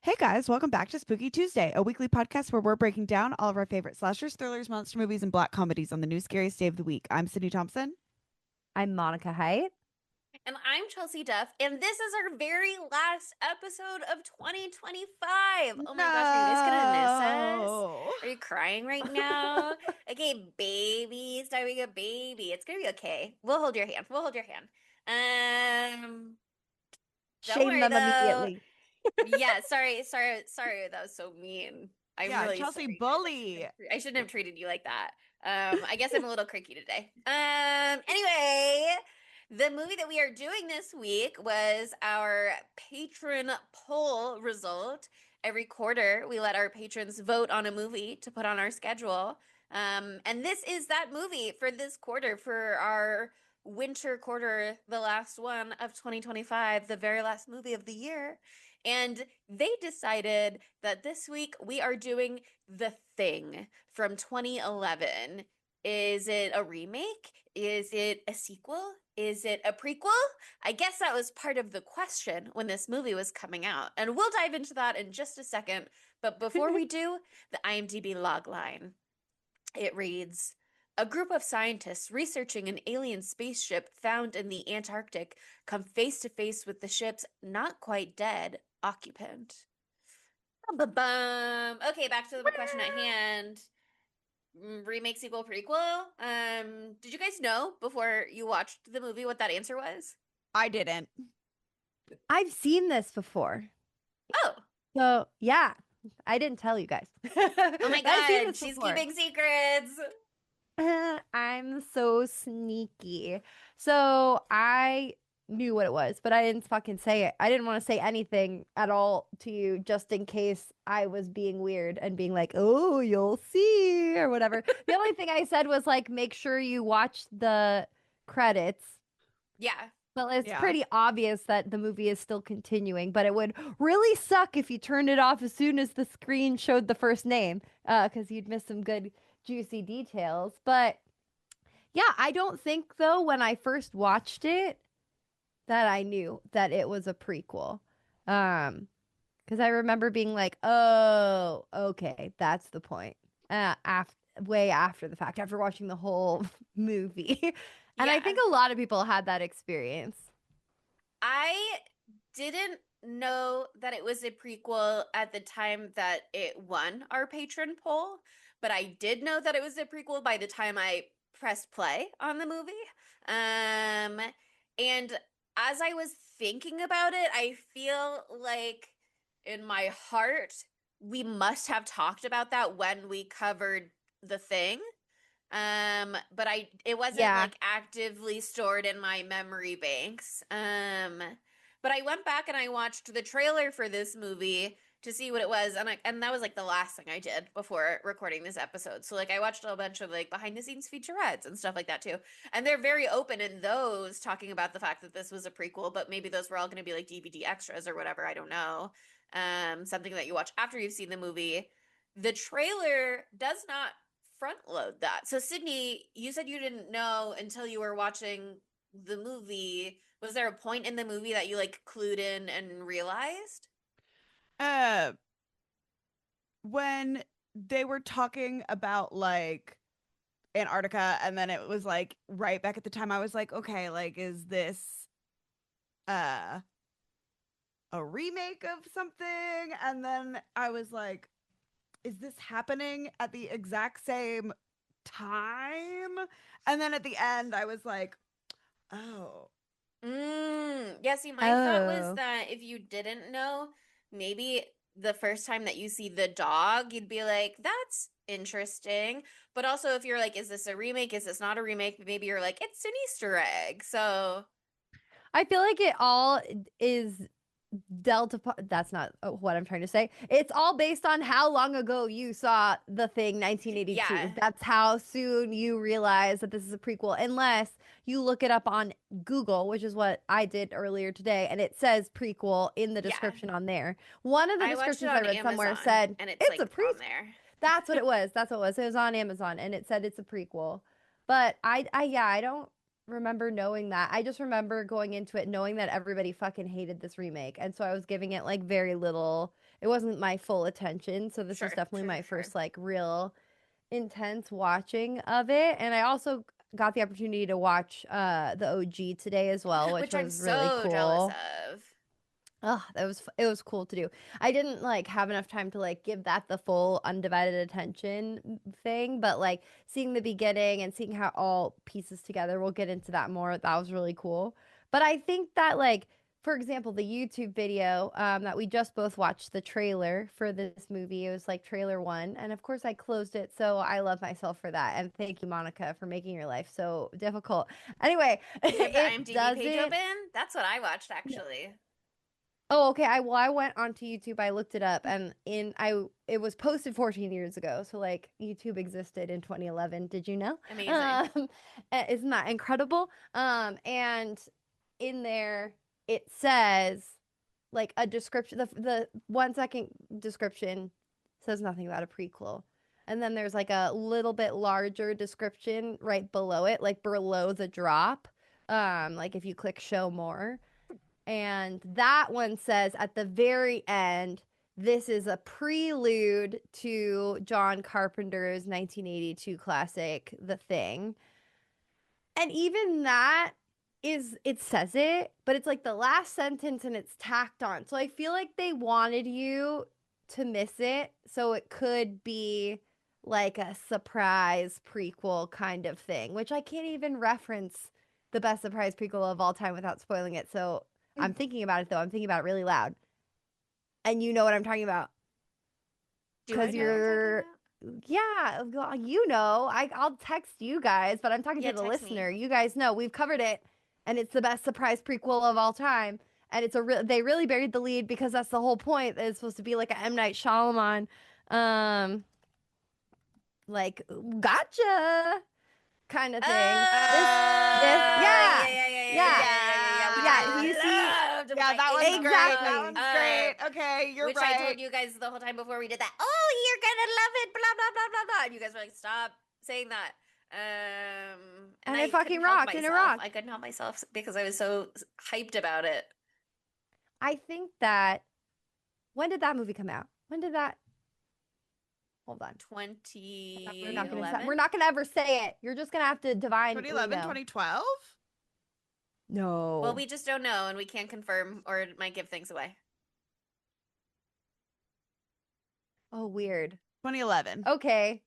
Hey guys, welcome back to Spooky Tuesday, a weekly podcast where we're breaking down all of our favorite slashers, thrillers, monster movies, and black comedies on the new scariest day of the week. I'm Sydney Thompson. I'm Monica Height. And I'm Chelsea Duff, and this is our very last episode of 2025. Oh my gosh, are you guys gonna miss us? No. Are you crying right now? Okay, baby, starting a baby. It's gonna be okay. We'll hold your hand. We'll hold your hand. Um, don't Shame worry them though. immediately. Yeah, sorry. That was so mean. I'm Yeah, really Chelsea sorry. Bully. I shouldn't have treated you like that. I guess I'm a little cranky today. Anyway, the movie that we are doing this week was our patron poll result. Every quarter, we let our patrons vote on a movie to put on our schedule. And this is that movie for this quarter, for our winter quarter, the last one of 2025, the very last movie of the year. And they decided that this week we are doing The Thing from 2011. Is it a remake? Is it a sequel? Is it a prequel? I guess that was part of the question when this movie was coming out. And we'll dive into that in just a second. But before we do, the IMDb logline. It reads, a group of scientists researching an alien spaceship found in the Antarctic come face to face with the ship's not quite dead occupant. Ba-bum. Okay, back to the question at hand. Remake, sequel, prequel. Did you guys know before you watched the movie what that answer was? I didn't. I've seen this before. Oh, So, yeah, I didn't tell you guys. oh my I've seen God, this she's before. keeping secrets. I'm so sneaky. So, I knew what it was, but I didn't fucking say it. I didn't want to say anything at all to you just in case I was being weird and being like, "Oh, you'll see," or whatever. The only thing I said was like, make sure you watch the credits. Yeah. Well, it's Yeah. pretty obvious that the movie is still continuing, but it would really suck if you turned it off as soon as the screen showed the first name, because you'd miss some good, juicy details. But yeah, I don't think though when I first watched it that I knew that it was a prequel. Because I remember being like, "Oh, okay, that's the point." After way after the fact, after watching the whole movie, and I think Yeah. a lot of people had that experience. I didn't know that it was a prequel at the time that it won our patron poll, but I did know that it was a prequel by the time I pressed play on the movie. Um, and as I was thinking about it, I feel like in my heart, we must have talked about that when we covered The Thing. But it wasn't Yeah. like actively stored in my memory banks. But I went back and I watched the trailer for this movie to see what it was, and that was like the last thing I did before recording this episode. So like I watched a bunch of like behind the scenes featurettes and stuff like that too. And they're very open in those talking about the fact that this was a prequel, but maybe those were all going to be like DVD extras or whatever, I don't know. Something that you watch after you've seen the movie. The trailer does not front load that. So Sydney, you said you didn't know until you were watching the movie. Was there a point in the movie that you like clued in and realized? Uh, when they were talking about like Antarctica, and then it was like right back at the time, I was like, okay, like, is this uh a remake of something? And then I was like, is this happening at the exact same time? And then at the end, I was like, oh, Yeah, see, my thought was Oh. that if you didn't know, maybe the first time that you see the dog, you'd be like, that's interesting. But also, if you're like, is this a remake? Is this not a remake? Maybe you're like, it's an Easter egg. So, I feel like it all is that's not what I'm trying to say. It's all based on how long ago you saw The Thing 1982. yeah. That's how soon you realize that this is a prequel, unless you look it up on Google, which is what I did earlier today, and it says prequel in the Yeah. description on there. One of the I watched it descriptions I on read somewhere Amazon, said and it's it's like a prequel. on there. That's what it was. That's what it was. It was on Amazon, and it said it's a prequel. But I don't remember knowing that. I just remember going into it knowing that everybody fucking hated this remake, and so I was giving it like very little. It wasn't my full attention, so this was Sure, definitely sure, my sure. first like real intense watching of it. And I also got the opportunity to watch the OG today as well, which I'm was really so cool. jealous of. Oh, it was cool to do. I didn't like have enough time to like give that the full undivided attention thing, but like seeing the beginning and seeing how it all pieces together, we'll get into that more. That was really cool. But I think that like for example, the YouTube video that we just both watched the trailer for this movie, it was like trailer 1, and of course I closed it, so I love myself for that. And thank you, Monica, for making your life so difficult. Anyway, You have the it IMDb page doesn't. open? That's what I watched actually. Oh, okay. I went onto YouTube. I looked it up, and it was posted 14 years ago. So like YouTube existed in 2011. Did you know? Amazing. Isn't that incredible? And in there it says like a description. The 1 second description says nothing about a prequel, and then there's like a little bit larger description right below it, like below the drop. Like if you click show more. And that one says at the very end, this is a prelude to John Carpenter's 1982 classic, The Thing. And even that it says it, but it's like the last sentence and it's tacked on. So I feel like they wanted you to miss it. So it could be like a surprise prequel kind of thing, which I can't even reference the best surprise prequel of all time without spoiling it. So I'm thinking about it though. I'm thinking about it really loud. And you know what I'm talking about. Do I Because know what you're talking yeah, well, you know. I'll text you guys, but I'm talking Yeah, to the text me. listener. You guys know we've covered it, and it's the best surprise prequel of all time. And it's they really buried the lead because that's the whole point. It's supposed to be like a M. Night Shyamalan, like gotcha kind of thing. yeah. Yeah, Which you I see- loved. which Yeah, I that one's enjoyed. great. Exactly. That one's great. Okay, you're Which right. I told you guys the whole time before we did that. Oh, you're gonna love it. Blah blah blah blah blah. And you guys were like, stop saying that. And it I fucking couldn't help rocked, and it myself. rocked. I couldn't help myself because I was so hyped about it. I think that when did that movie come out? When did that? Hold on. 2011. We're not gonna ever say it. You're just gonna have to divine. 2011, 2012? No. Well, we just don't know, and we can't confirm, or it might give things away. Oh, weird. 2011. Okay.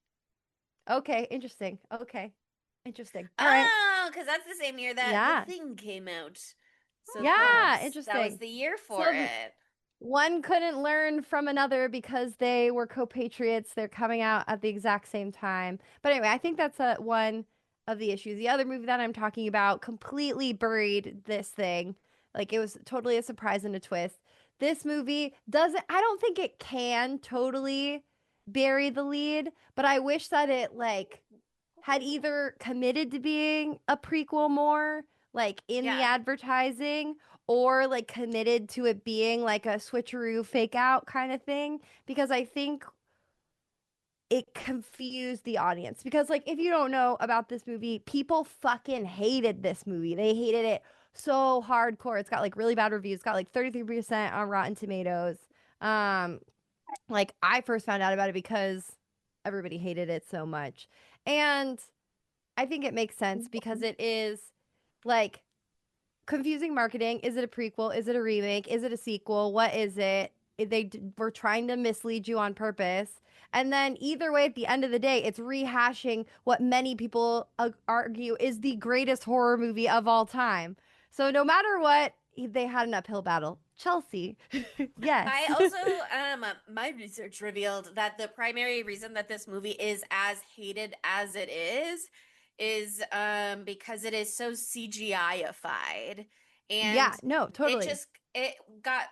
Okay. Interesting. Okay. Interesting. All right. Oh, because that's the same year that Yeah. the thing came out. So Yeah, that was interesting. the year for So it. One couldn't learn from another because they were co-patriots. They're coming out at the exact same time. But anyway, I think that's one of the issues. The other movie that I'm talking about completely buried this thing. Like it was totally a surprise and a twist. This movie I don't think it can totally bury the lead, but I wish that it like had either committed to being a prequel more, like in the Yeah. advertising, or like committed to it being like a switcheroo fake out kind of thing, because I think it confused the audience. Because like if you don't know about this movie, people fucking hated this movie. They hated it so hardcore. It's got like really bad reviews. It's got like 33% on Rotten Tomatoes. Like I first found out about it because everybody hated it so much. And I think it makes sense because it is like confusing marketing. Is it a prequel? Is it a remake? Is it a sequel? What is it? They were trying to mislead you on purpose. And then either way, at the end of the day, it's rehashing what many people argue is the greatest horror movie of all time. So no matter what, they had an uphill battle. Chelsea. Yes. I also, my research revealed that the primary reason that this movie is as hated as it is because it is so CGI-ified. And yeah, no, totally. it got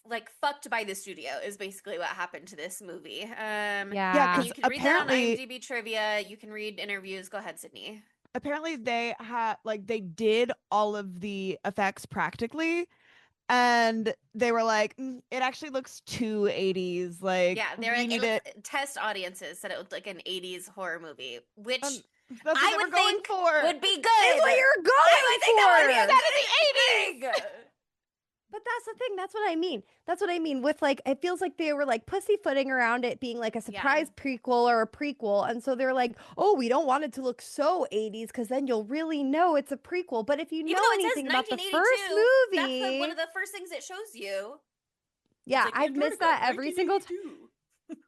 like fucked by the studio is basically what happened to this movie. Yeah. Yeah, 'cause you can read that on apparently- IMDb trivia. You can read interviews. Go ahead, Sydney. apparently they had like they did all of the effects practically, and they were like, it actually looks too 80s. Like Yeah, they're we like, it need looks, it. test audiences said it looked like an 80s horror movie, which That's what I they were would going think for. would be good. It's what you're going I would think that would be a for. good thing. But that's the thing. That's what I mean. That's what I mean with like, it feels like they were like pussyfooting around it being like a surprise prequel or a prequel. And so they're like, oh, we don't want it to look so 80s because then you'll really know it's a prequel. But if you Even know though it says anything about the 1982, first that's movie, one of the first things it shows you. yeah, It's like, I've missed that every single time. 1982.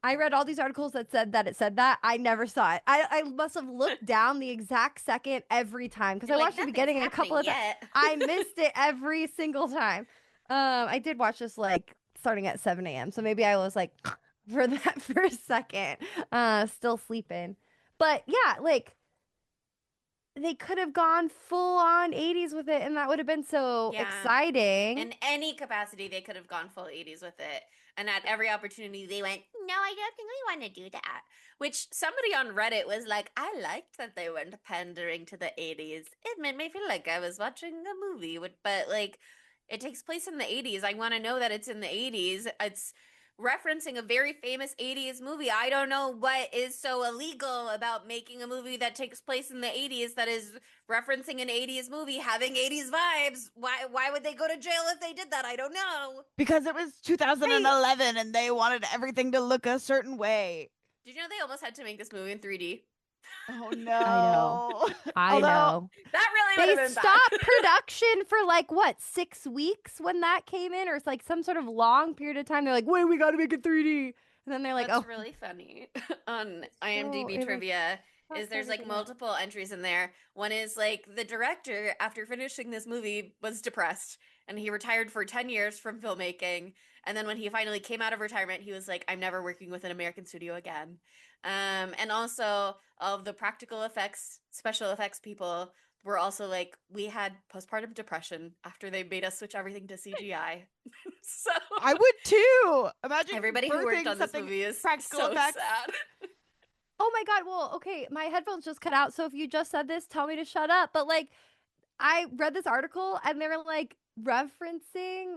I read all these articles that said that it said that. I never saw it. I must have looked down the exact second every time because I You're like, watched the "Nothing's beginning a couple of happening times. yet." I missed it every single time. I did watch this like starting at 7 a.m. So maybe I was like for that for a second, still sleeping. But yeah, like they could have gone full on 80s with it, and that would have been so Yeah. exciting. In any capacity, they could have gone full 80s with it. And at every opportunity, they went, no, I don't think we want to do that. Which somebody on Reddit was like, I liked that they went pandering to the 80s. It made me feel like I was watching a movie. But like, it takes place in the 80s. I want to know that it's in the 80s. It's referencing a very famous 80s movie. I don't know what is so illegal about making a movie that takes place in the 80s that is referencing an 80s movie having 80s vibes. Why would they go to jail if they did that? I don't know. Because it was 2011 and they wanted everything to look a certain way. Did you know they almost had to make this movie in 3D? Oh no. I Although, know. That really would They have been stopped bad. production for like what, 6 weeks when that came in, or it's like some sort of long period of time. They're like, wait, we got to make it 3D, and then they're like, That's oh, really funny. On so IMDb it was trivia not is there's funny like to that. multiple entries in there. One is like the director after finishing this movie was depressed and he retired for 10 years from filmmaking, and then when he finally came out of retirement he was like, I'm never working with an American studio again. And also all of the practical effects, special effects people were also like, we had postpartum depression after they made us switch everything to CGI. So I would too. Imagine everybody who worked birthing on this something movie is practical so effects. sad. Oh my god. Well, okay, my headphones just cut out. So if you just said this, tell me to shut up. But like, I read this article and they were like referencing.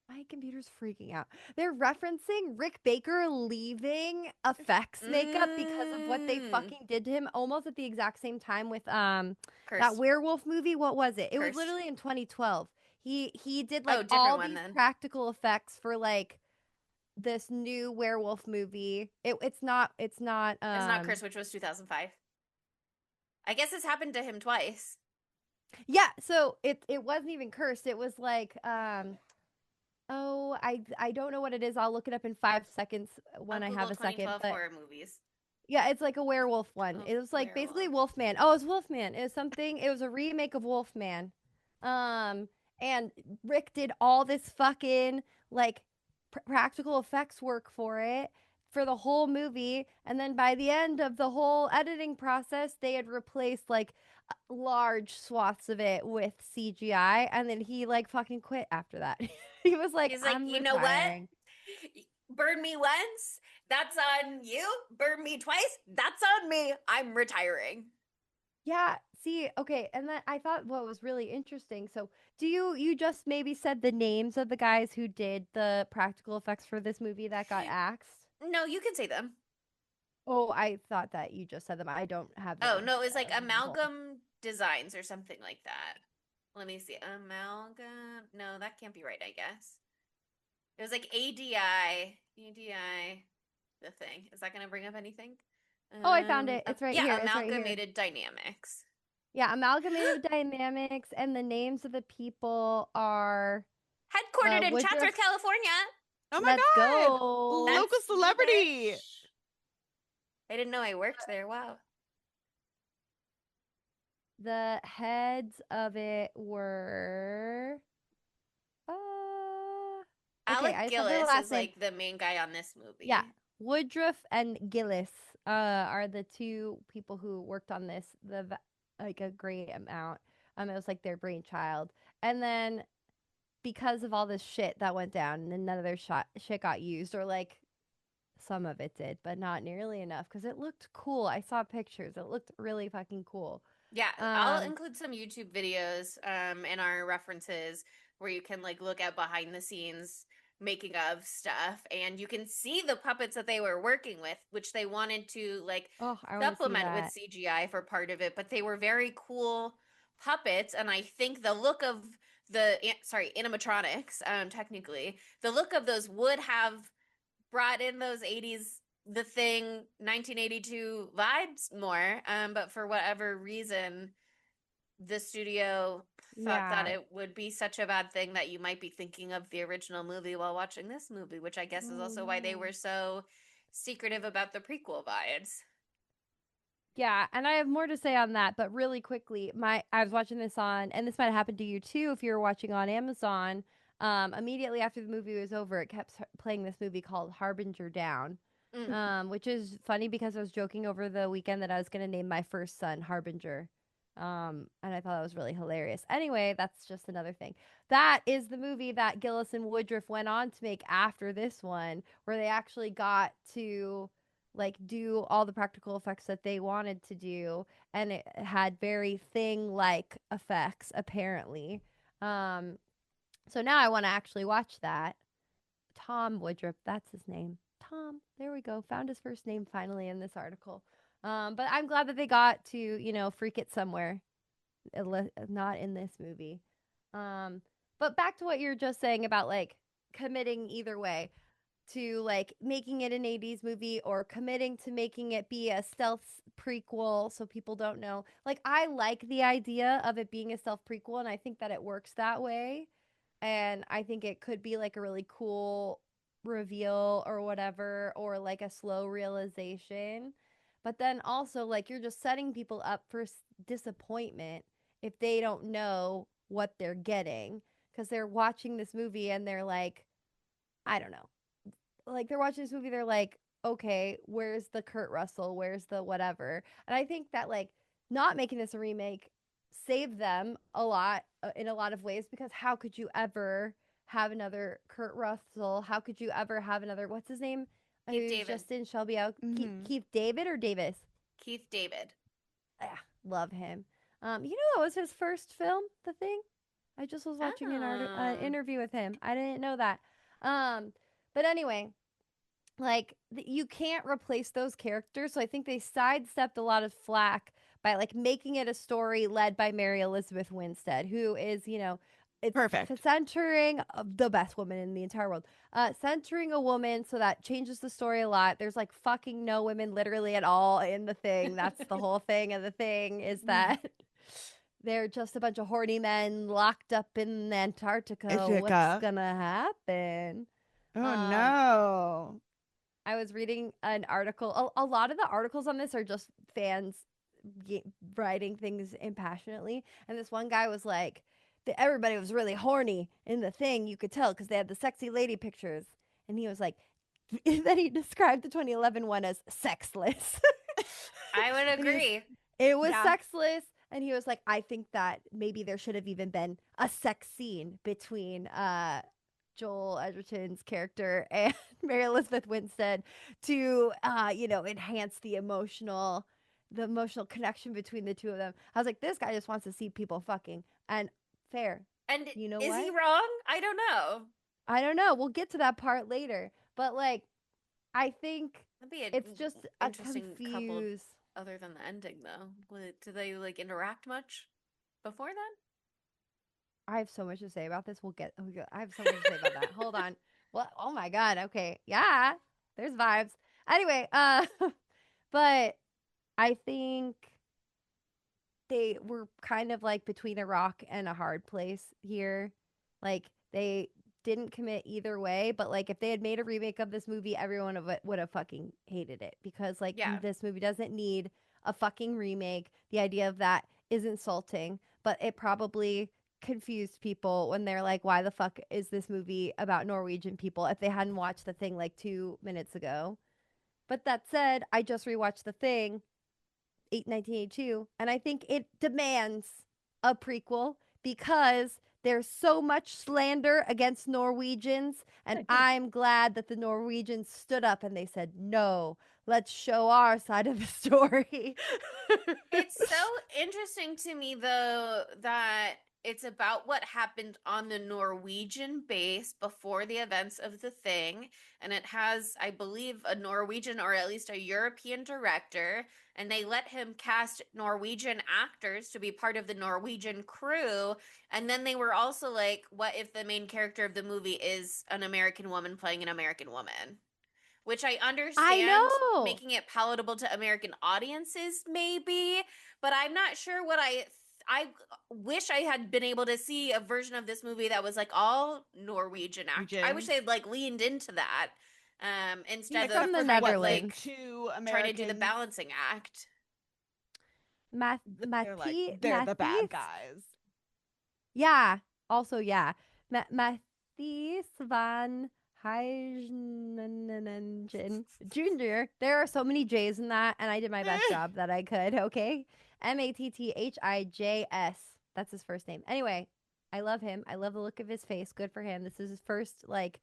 My computer's freaking out. They're referencing Rick Baker leaving effects makeup because of what they Mm. fucking did to him almost at the exact same time with that Cursed. werewolf movie. What was it? It was Cursed. literally in 2012. He did Oh, like different all one these then. practical effects for like this new werewolf movie. It's not It's not Cursed, which was 2005. I guess this happened to him twice. Yeah, so it wasn't even cursed. It was like oh, I don't know what it is. I'll look it up in 5 seconds when I'll I have Google a second. 2012 But horror movies. yeah, it's like a werewolf one. Oh, It was like basically werewolf. Wolfman. Oh, it's Wolfman. It was something. It was a remake of Wolfman. And Rick did all this fucking like practical effects work for it for the whole movie, and then by the end of the whole editing process, they had replaced like large swaths of it with CGI, and then he like fucking quit after that. He was like, He's like, I'm you know what? retiring. Burn me once, that's on you. Burn me twice, that's on me. I'm retiring. Yeah, see, okay, and then I thought what was really interesting. So, do you just maybe said the names of the guys who did the practical effects for this movie that got axed? No, you can say them. Oh, I thought that you just said them. I don't have them. Oh, no, it was like available. Amalgam Designs or something like that. Let me see. Amalgam. No, that can't be right, I guess. It was like ADI, the thing. Is that going to bring up anything? Oh, I found it. It's right yeah, here. It's right here. Amalgamated Dynamics. Yeah, Amalgamated Dynamics, and the names of the people are Headquartered in Woodruff- Chatsworth, California. Oh my Let's god. go. That's Local celebrity. Swedish. I didn't know I worked there. Wow. The heads of it were Alec I just have their Gillis last is name. like the main guy on this movie. Yeah. Woodruff and Gillis are the two people who worked on this like a great amount. It was like their brainchild. And then because of all this shit that went down, and none of their shit got used, or like some of it did, but not nearly enough because it looked cool. I saw pictures. It looked really fucking cool. Yeah, I'll Um, include some YouTube videos in our references where you can like look at behind the scenes making of stuff and you can see the puppets that they were working with, which they wanted to like oh, I want to see supplement with that. CGI for part of it, but they were very cool puppets and I think the look of sorry, animatronics, technically, the look of those would have brought in those 80s the thing 1982 vibes more, but for whatever reason the studio thought that Yeah. it would be such a bad thing that you might be thinking of the original movie while watching this movie, which I guess is Oh also why they no. were so secretive about the prequel vibes. Yeah, and I have more to say on that, but really quickly, I was watching this on, and this might have happened to you too if you were watching on Amazon. Immediately after the movie was over, it kept playing this movie called Harbinger Down, Mm. which is funny because I was joking over the weekend that I was going to name my first son Harbinger. And I thought that was really hilarious. Anyway, that's just another thing. That is the movie that Gillis and Woodruff went on to make after this one, where they actually got to like do all the practical effects that they wanted to do, and it had very thing like effects apparently. um so now I want to actually watch that. Tom Woodruff, that's his name. Tom, there we go, found his first name finally in this article. But I'm glad that they got to, freak it somewhere, not in this movie. um but back to what you're just saying about like committing either way to like making it an 80s movie or committing to making it be a stealth prequel so people don't know. Like I like the idea of it being a stealth prequel and I think that it works that way. And I think it could be like a really cool reveal or whatever or like a slow realization. But then also like you're just setting people up for disappointment if they don't know what they're getting because they're watching this movie and they're like, I don't know, like they're watching this movie, they're like, okay, where's the Kurt Russell? Where's the whatever? And I think that like not making this a remake saved them a lot in a lot of ways because how could you ever have another Kurt Russell? How could you ever have another what's his name? Keith Who's David. just in Shelby out Mm-hmm. Keith David or Davis? Keith David. Ah, love him. You know that was his first film, The Thing. I just was watching an Oh. interview with him. I didn't know that. Um, but anyway, like you can't replace those characters, so I think they sidestepped a lot of flack by like making it a story led by Mary Elizabeth Winstead, who is, it's Perfect. centering the best woman in the entire world. Centering a woman, so that changes the story a lot. There's like fucking no women literally at all in The Thing. That's the whole thing of The Thing is that they're just a bunch of horny men locked up in Antarctica. What's Ithaca. gonna happen? Oh um no. I was reading an article. A lot of the articles on this are just fans writing things impassionately. And this one guy was like, everybody was really horny in The Thing. You could tell because they had the sexy lady pictures. And he was like, then he described the 2011 one as sexless. I would And agree. it was Yeah. sexless. And he was like, I think that maybe there should have even been a sex scene between Joel Edgerton's character and Mary Elizabeth Winstead to enhance the emotional connection between the two of them. I was like, this guy just wants to see people fucking. And fair. And You know is what? he wrong? I don't know. I don't know. We'll get to that part later. But like I think That'd be an it's just a interesting couple confuse. other than the ending though. Do they like interact much before then? I have so much to say about this. I have so much to say about that. Hold on. What? Oh my god. Okay. Yeah. There's vibes. Anyway, but I think they were kind of like between a rock and a hard place here. Like they didn't commit either way, but like if they had made a remake of this movie, everyone of it would have fucking hated it because like Yeah. this movie doesn't need a fucking remake. The idea of that is insulting, but it probably confused people when they're like, why the fuck is this movie about Norwegian people if they hadn't watched The Thing like 2 minutes ago? But that said, I just rewatched The Thing 1982, and I think it demands a prequel because there's so much slander against Norwegians, and I'm glad that the Norwegians stood up and they said, no, let's show our side of the story. It's so interesting to me, though, that it's about what happened on the Norwegian base before the events of The Thing. And it has, I believe, a Norwegian or at least a European director. And they let him cast Norwegian actors to be part of the Norwegian crew. And then they were also like, what if the main character of the movie is an American woman playing an American woman? Which I I understand know. making it palatable to American audiences, maybe, but I'm not sure what I wish I had been able to see a version of this movie that was like all Norwegian actors. I wish Regions. they had like leaned into that instead Except of From the for kind of like Netherlands. two trying to do the Americans. balancing act. They're like they're the Mathis. bad guys. Yeah. Also, yeah. Mathis van Heijnen Jr. There are so many J's in that, and I did my best job that I could. Okay. Matthijs. That's his first name. Anyway, I love him. I love the look of his face. Good for him. This is his first like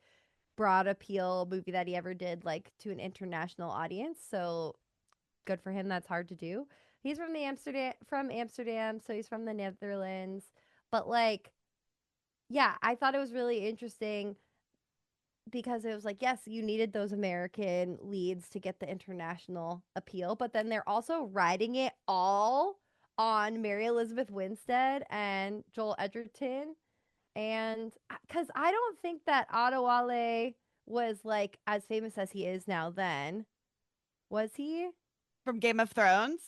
broad appeal movie that he ever did like to an international audience. So good for him. That's hard to do. He's from Amsterdam, so he's from the Netherlands. But like, yeah, I thought it was really interesting because it was like, yes, you needed those American leads to get the international appeal, but then they're also riding it all on Mary Elizabeth Winstead and Joel Edgerton. And because I don't think that Adewale was like as famous as he is now then. Was he? From Game of Thrones.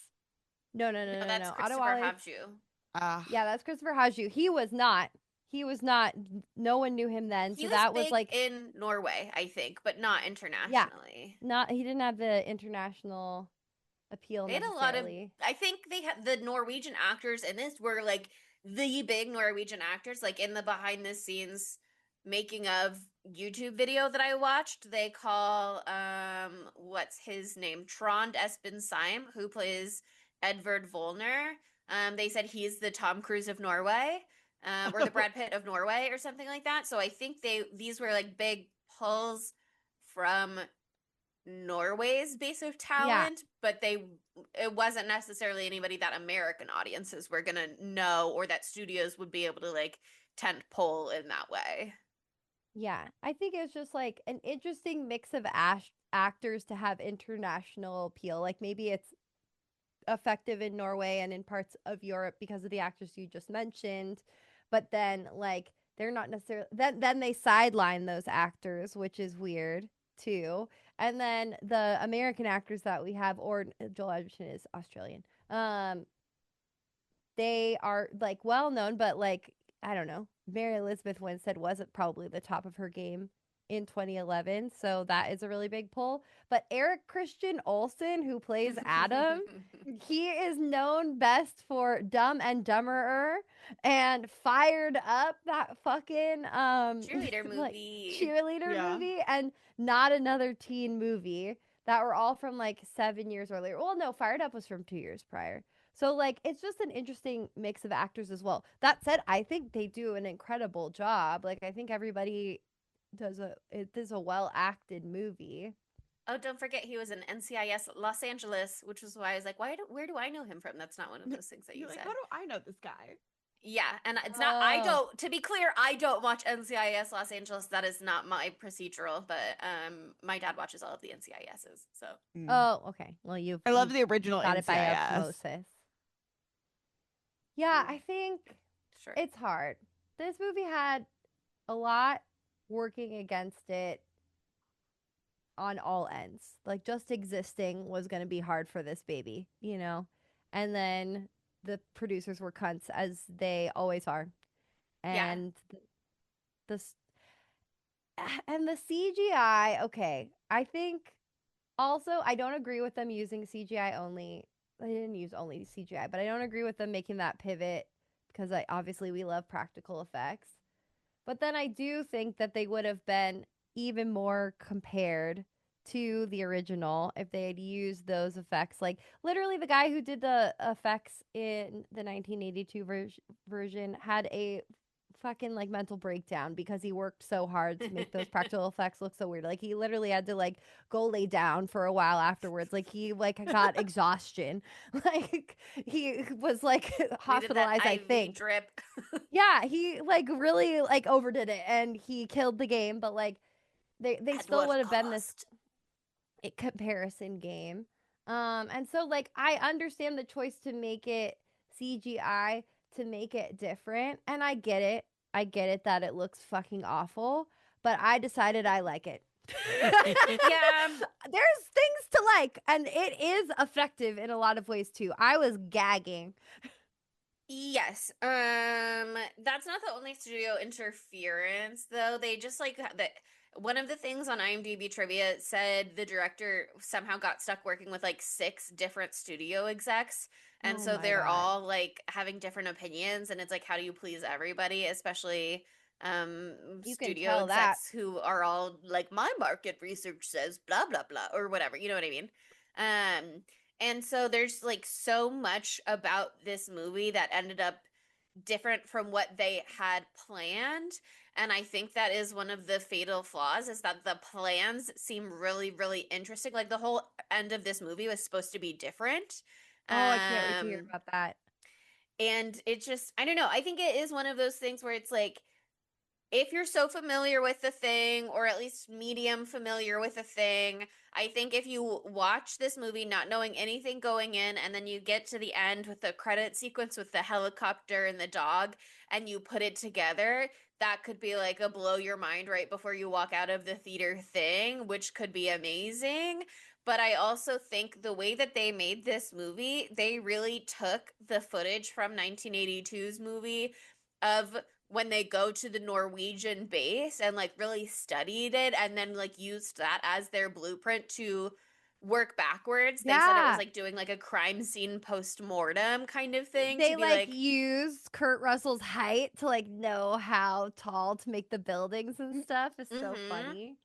No, no, no, No, no, that's no. Christopher Adewale. Havju. Yeah, that's Christopher Haju. He was not. He was not. No one knew him then. He So was that was big like, in Norway, I think, but not yeah, internationally. not. He didn't have the international appeal They had a lot of, necessarily. I think they had the Norwegian actors in this were like the big Norwegian actors, like in the behind the scenes making of YouTube video that I watched. They call, what's his name? Trond Espen Seim, who plays Edvard Volner. They said he's the Tom Cruise of Norway, or the Brad Pitt of Norway, or something like that. So I think these were like big pulls from Norway's base of Yeah, talent, but it wasn't necessarily anybody that American audiences were gonna know or that studios would be able to like tent pole in that way. yeah. I think it was just like an interesting mix of actors to have international appeal. Like maybe it's effective in Norway and in parts of Europe because of the actors you just mentioned, but then like they're not necessarily then they sideline those actors, which is weird too. And then the American actors that we have, or Joel Edgerton is Australian. They are like well known, but like I don't know. Mary Elizabeth Winstead wasn't probably the top of her game in 2011, so that is a really big pull. But Eric Christian Olsen, who plays Adam, he is known best for Dumb and Dumberer and Fired Up, that fucking Cheerleader like movie. cheerleader Yeah. movie, and Not Another Teen Movie that were all from like 7 years earlier. Well, no, Fired Up was from 2 years prior. So like it's just an interesting mix of actors as well. That said, I think they do an incredible job. Like I think everybody it is a well acted movie. Oh, don't forget he was in NCIS Los Angeles, which is why I was like, where do I know him from? That's not one of those things that you You're like, said. how do I know this guy? Yeah, and it's not. I Oh. don't. To be clear, I don't watch NCIS Los Angeles. That is not my procedural. But my dad watches all of the NCISs. So Oh, okay. Well, I love you've the original got it by NCIS. osmosis. Yeah, I think sure. it's hard. This movie had a lot working against it on all ends. Like just existing was going to be hard for this baby, you know? And then the producers were cunts as they always are. Yeah. And the s- and the CGI, okay. I think also I don't agree with them using CGI only. They didn't use only CGI, but I don't agree with them making that pivot because obviously we love practical effects. But then I do think that they would have been even more compared to the original if they had used those effects. Like literally the guy who did the effects in the 1982 version had a fucking like mental breakdown because he worked so hard to make those practical effects look so weird. Like he literally had to like go lay down for a while afterwards. Like he like got exhaustion. Like he was like Needed that hospitalized, I IV think. drip. Yeah, he like really like overdid it and he killed the game, but like they At still what would have been this cost? comparison game. And so like I understand the choice to make it CGI to make it different, and I get it. I get it that it looks fucking awful, but I decided I like it. Yeah. There's things to like, and it is effective in a lot of ways too. I was gagging. Yes. That's not the only studio interference though. They just like that one of the things on IMDb trivia said the director somehow got stuck working with like 6 different studio execs. And Oh so my they're God. all like having different opinions and it's like how do you please everybody, especially You can studio tell that. execs who are all like my market research says blah blah blah or whatever, you know what I mean? Um and so there's like so much about this movie that ended up different from what they had planned. And I think that is one of the fatal flaws is that the plans seem really, really interesting. Like the whole end of this movie was supposed to be different. Oh, I can't wait to hear Um, about that. and it just, I don't know. I think it is one of those things where it's like, if you're so familiar with the thing, or at least medium familiar with the thing, I think if you watch this movie not knowing anything going in, and then you get to the end with the credit sequence with the helicopter and the dog, and you put it together, that could be like a blow your mind right before you walk out of the theater thing, which could be amazing. But I also think the way that they made this movie, they really took the footage from 1982's movie of when they go to the Norwegian base and like really studied it and then like used that as their blueprint to work backwards. They said it was Yeah. like doing like a crime scene post-mortem kind of thing to They be like like, use Kurt Russell's height to like know how tall to make the buildings and stuff. It's so mm-hmm. funny.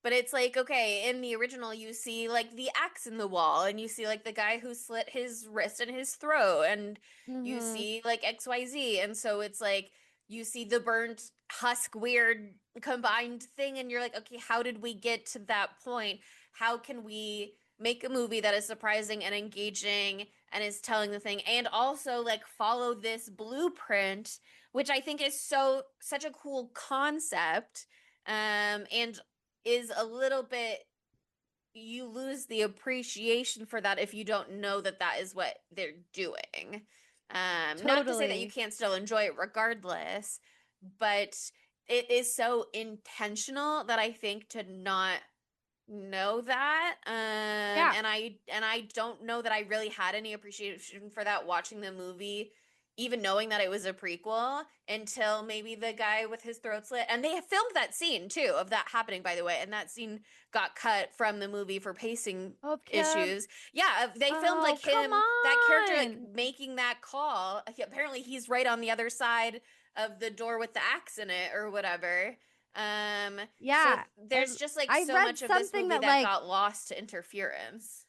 But it's like, okay, in the original, you see like the axe in the wall, and you see like the guy who slit his wrist and his throat, and you Mm-hmm. see like XYZ. And so it's like you see the burnt husk weird combined thing, and you're like, okay, how did we get to that point? How can we make a movie that is surprising and engaging and is telling the thing, and also like follow this blueprint, which I think is such a cool concept and is a little bit you lose the appreciation for that if you don't know that that is what they're doing. Not to say that you Totally. can't still enjoy it regardless, but it is so intentional that I think to not know that Yeah. and I don't know that I really had any appreciation for that watching the movie, even knowing that it was a prequel, until maybe the guy with his throat slit, and they filmed that scene too of that happening, by the way, and that scene got cut from the movie for pacing Oh, Kev. issues. Yeah, they filmed Oh, like come him, that character like on. making that call. Apparently he's right on the other side of the door with the axe in it or whatever. So Yeah. there's And just like I so read much of this something movie that that like, got lost to interference.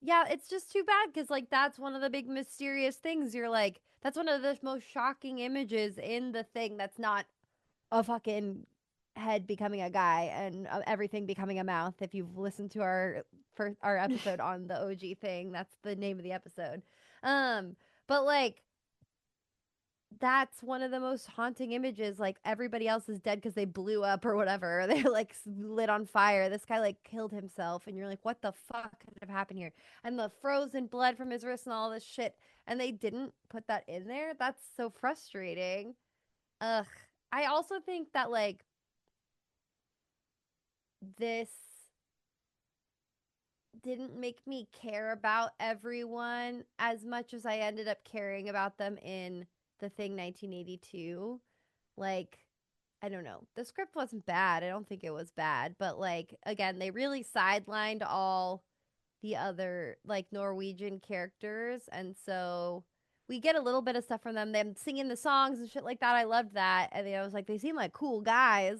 yeah, it's just too bad because like that's one of the big mysterious things. You're like, that's one of the most shocking images in the thing that's not a fucking head becoming a guy and everything becoming a mouth. If you've listened to our episode on the OG thing, that's the name of the episode. Um, but like that's one of the most haunting images. Like everybody else is dead because they blew up or whatever. Or they're like lit on fire. This guy like killed himself, and you're like, what the fuck could have happened here? And the frozen blood from his wrist and all this shit. And they didn't put that in there. That's so frustrating. Ugh. I also think that like this didn't make me care about everyone as much as I ended up caring about them in The Thing 1982. Like, I don't know. The script wasn't bad. I don't think it was bad, but like again, they really sidelined all the other like Norwegian characters, and so we get a little bit of stuff from them singing the songs and shit like that. I loved that. And I was like, they seem like cool guys,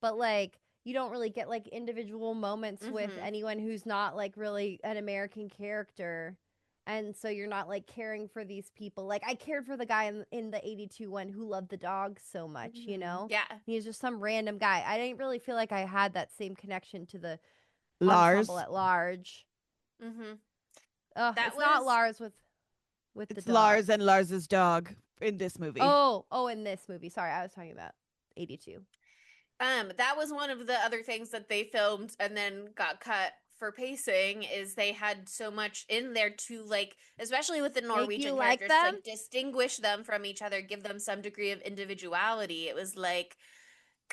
but like you don't really get like individual moments with Mm-hmm. anyone who's not like really an American character. And so you're not like caring for these people. Like I cared for the guy in the 82 one who loved the dog so much, you Mhm. know? Yeah. He's just some random guy. I didn't really feel like I had that same connection to the Lars. ensemble at large. Mm-hmm. That It's not was Lars with the It's dog. Lars and Lars's dog in this movie. Oh, in this movie. Sorry, I was talking about 82. that was one of the other things that they filmed and then got cut for pacing is they had so much in there to like, especially with the Make Norwegian you like characters, to them? like distinguish them from each other, give them some degree of individuality. It was like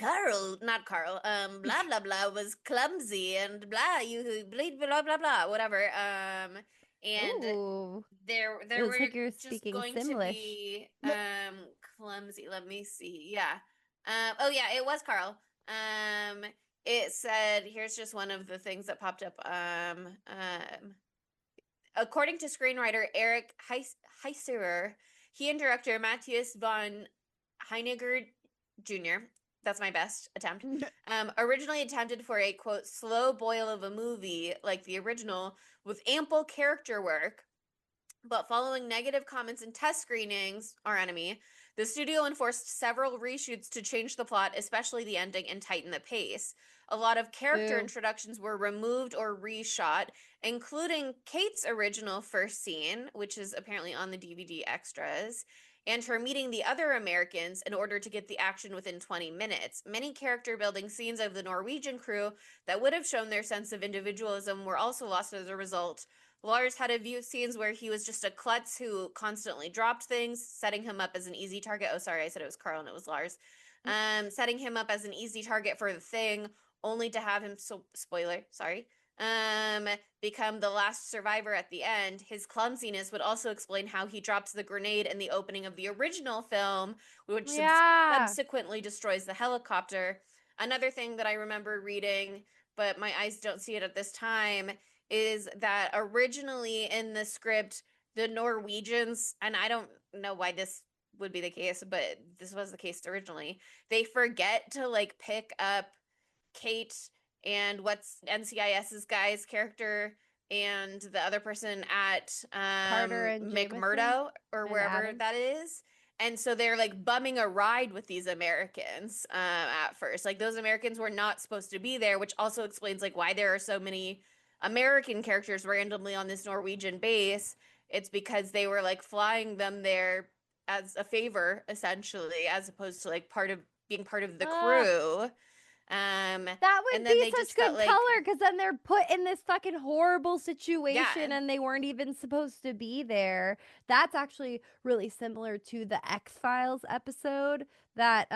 not Carl, blah blah blah was clumsy and blah you blah blah blah whatever. And Ooh. there It were looks like you're just speaking going to Simlish. be clumsy. Let me see. Yeah. Oh yeah, it was Carl. It said here's just one of the things that popped up. According to screenwriter Eric Heiserer, he and director Matthias von Heiniger Jr. That's my best attempt. Originally attempted for a quote slow boil of a movie like the original with ample character work, but following negative comments and test screenings, our enemy, the studio enforced several reshoots to change the plot, especially the ending, and tighten the pace. A lot of character Boo. introductions were removed or reshot, including Kate's original first scene, which is apparently on the DVD extras, and her meeting the other Americans in order to get the action within 20 minutes. Many character building scenes of the Norwegian crew that would have shown their sense of individualism were also lost as a result. Lars had a few scenes where he was just a klutz who constantly dropped things, setting him up as an easy target. Oh, sorry, I said it was Carl and it was Lars. Setting him up as an easy target for the thing, only to have him, spoiler, sorry, become the last survivor at the end. His clumsiness would also explain how he drops the grenade in the opening of the original film, which Yeah. subsequently destroys the helicopter. Another thing that I remember reading, but my eyes don't see it at this time, is that originally in the script, the Norwegians, and I don't know why this would be the case, but this was the case originally, they forget to like pick up Kate and what's NCIS's guy's character and the other person at Carter and McMurdo or and wherever Adam. that is. And so they're like bumming a ride with these Americans at first. Like those Americans were not supposed to be there, which also explains like why there are so many American characters randomly on this Norwegian base. It's because they were like flying them there as a favor, essentially, as opposed to like being part of the crew. That would and then be they such just good felt like color because then they're put in this fucking horrible situation Yeah. and they weren't even supposed to be there. That's actually really similar to the X-Files episode that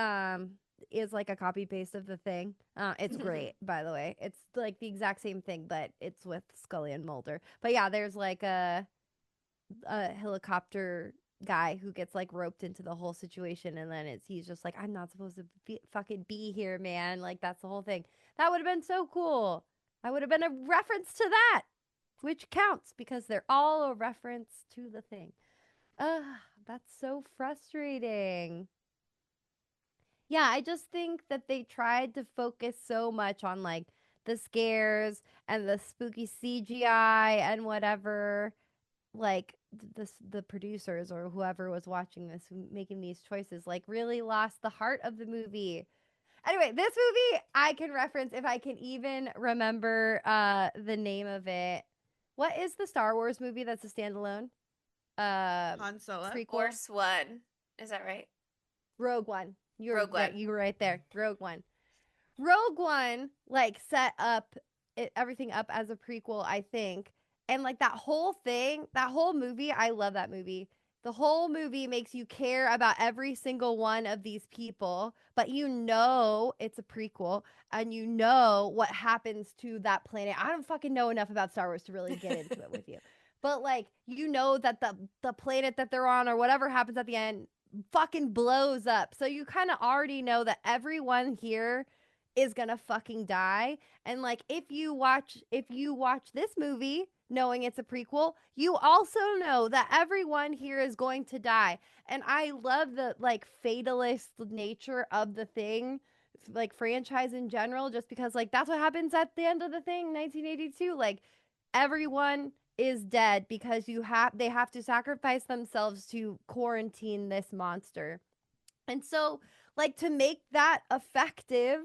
is like a copy paste of the thing. It's great, by the way. It's like the exact same thing, but it's with Scully and Mulder. But yeah, there's like a helicopter guy who gets like roped into the whole situation and then he's just like I'm not supposed to fucking be here, man. Like that's the whole thing. That would have been so cool. I would have been a reference to that, which counts because they're all a reference to the thing. Ugh, that's so frustrating. Yeah, I just think that they tried to focus so much on like the scares and the spooky CGI and whatever, like the producers or whoever was watching this making these choices like really lost the heart of the movie. Anyway, this movie I can reference if I can even remember the name of it. What is the Star Wars movie that's a standalone? Han Solo. Prequel. Force One. Is that right? Rogue One. Rogue One. You were right there. Rogue One. Rogue One like set up everything up as a prequel, I think. And like that whole thing, that whole movie, I love that movie. The whole movie makes you care about every single one of these people, but you know it's a prequel and you know what happens to that planet. I don't fucking know enough about Star Wars to really get into it with you. But like you know that the planet that they're on or whatever happens at the end fucking blows up. So you kind of already know that everyone here is gonna fucking die. And like if you watch this movie knowing it's a prequel, you also know that everyone here is going to die. And I love the like fatalist nature of the thing, like franchise in general, just because like that's what happens at the end of the thing, 1982. Like everyone is dead because they have to sacrifice themselves to quarantine this monster. And so, like, to make that effective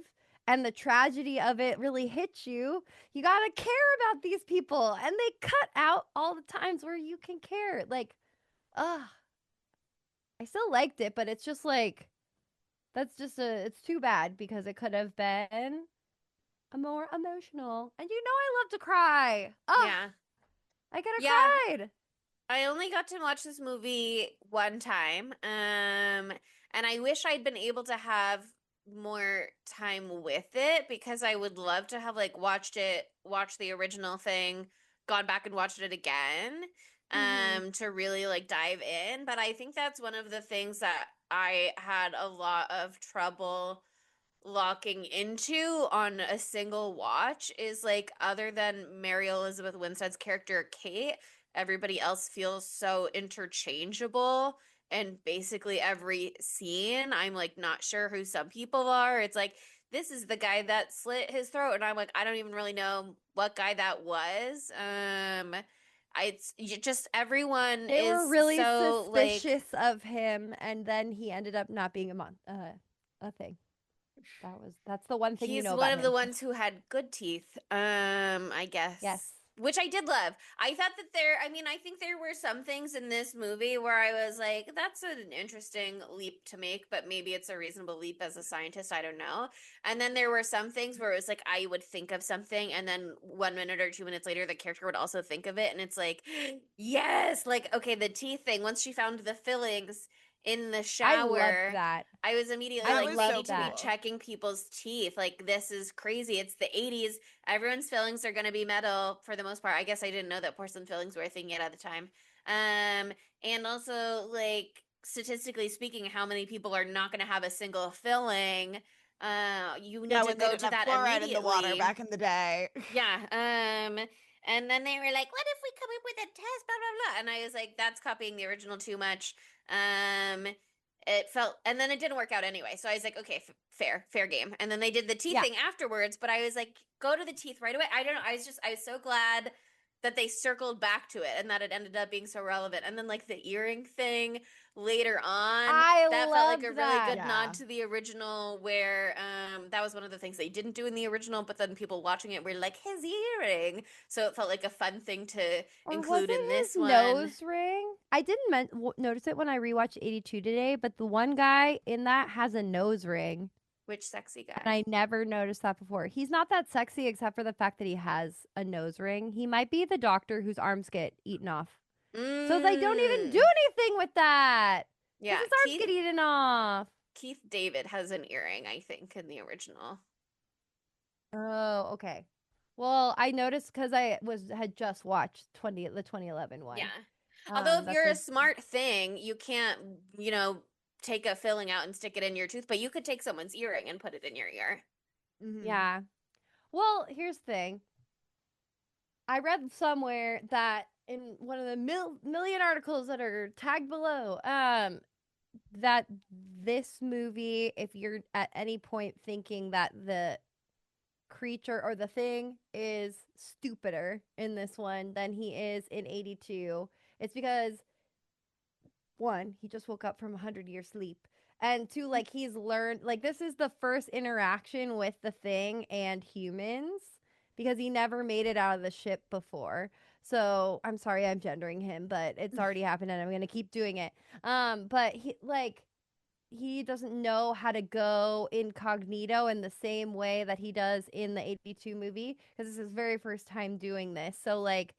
and the tragedy of it really hit you, you got to care about these people. And they cut out all the times where you can care. Like, ugh. I still liked it, but it's just like, it's too bad because it could have been a more emotional. And you know, I love to cry. Oh, Yeah. I could have Yeah. cried. I only got to watch this movie one time. And I wish I'd been able to have more time with it because I would love to have like watched the original thing, gone back and watched it again, to really like dive in. But I think that's one of the things that I had a lot of trouble locking into on a single watch is like other than Mary Elizabeth Winstead's character Kate, everybody else feels so interchangeable. And basically every scene, I'm like not sure who some people are. It's like this is the guy that slit his throat, and I'm like I don't even really know what guy that was. Just everyone They were is really so like suspicious of him, and then he ended up not being a thing. That's the one thing you he's know one about of the him. ones who had good teeth, I guess. Yes. Which I did love. I thought that I think there were some things in this movie where I was like, that's an interesting leap to make, but maybe it's a reasonable leap as a scientist. I don't know. And then there were some things where it was like, I would think of something, and then 1 minute or 2 minutes later, the character would also think of it. And it's like, yes, like, okay, the teeth thing, once she found the fillings in the I loved shower. that. I was immediately I like, was you loved need to that. be checking people's teeth. Like, this is crazy. It's the 80s. Everyone's fillings are going to be metal for the most part. I guess I didn't know that porcelain fillings were a thing yet at the time. And also, like, statistically speaking, how many people are not going to have a single filling? You need to when they go didn't to have that fluoride in the water immediately. back in the day. Yeah. And then they were like, what if we come up with a test, blah, blah, blah. And I was like, that's copying the original too much. It felt, and then it didn't work out anyway. So I was like, okay, fair game. And then they did the teeth Yeah. thing afterwards, but I was like, go to the teeth right away. I don't know. I was so glad that they circled back to it and that it ended up being so relevant. And then like the earring thing later on, that felt like a loved really that. good Yeah. nod to the original where that was one of the things they didn't do in the original, but then people watching it were like, his earring. So it felt like a fun thing to Or include was it in this his one. nose ring? I didn't notice it when I rewatched 82 today, but the one guy in that has a nose ring. Which sexy And guy? I never noticed that before. He's not that sexy except for the fact that he has a nose ring. He might be the doctor whose arms get eaten off. So they don't even do anything with that. Yeah, His arms get eaten off. Keith David has an earring, I think, in the original. Oh, okay. Well, I noticed because had just watched the 2011 one. Yeah. Although if that's you're a smart thing, you can't, take a filling out and stick it in your tooth, but you could take someone's earring and put it in your ear. Yeah. Well, here's the thing. I read somewhere that in one of the million articles that are tagged below, that this movie, if you're at any point thinking that the creature or the thing is stupider in this one than he is in 82, it's because one, he just woke up from a 100-year sleep. And two, like he's learned, like this is the first interaction with the thing and humans because he never made it out of the ship before. So I'm sorry I'm gendering him, but it's already happened and I'm gonna keep doing it. But he doesn't know how to go incognito in the same way that he does in the 82 movie because this is his very first time doing this. So like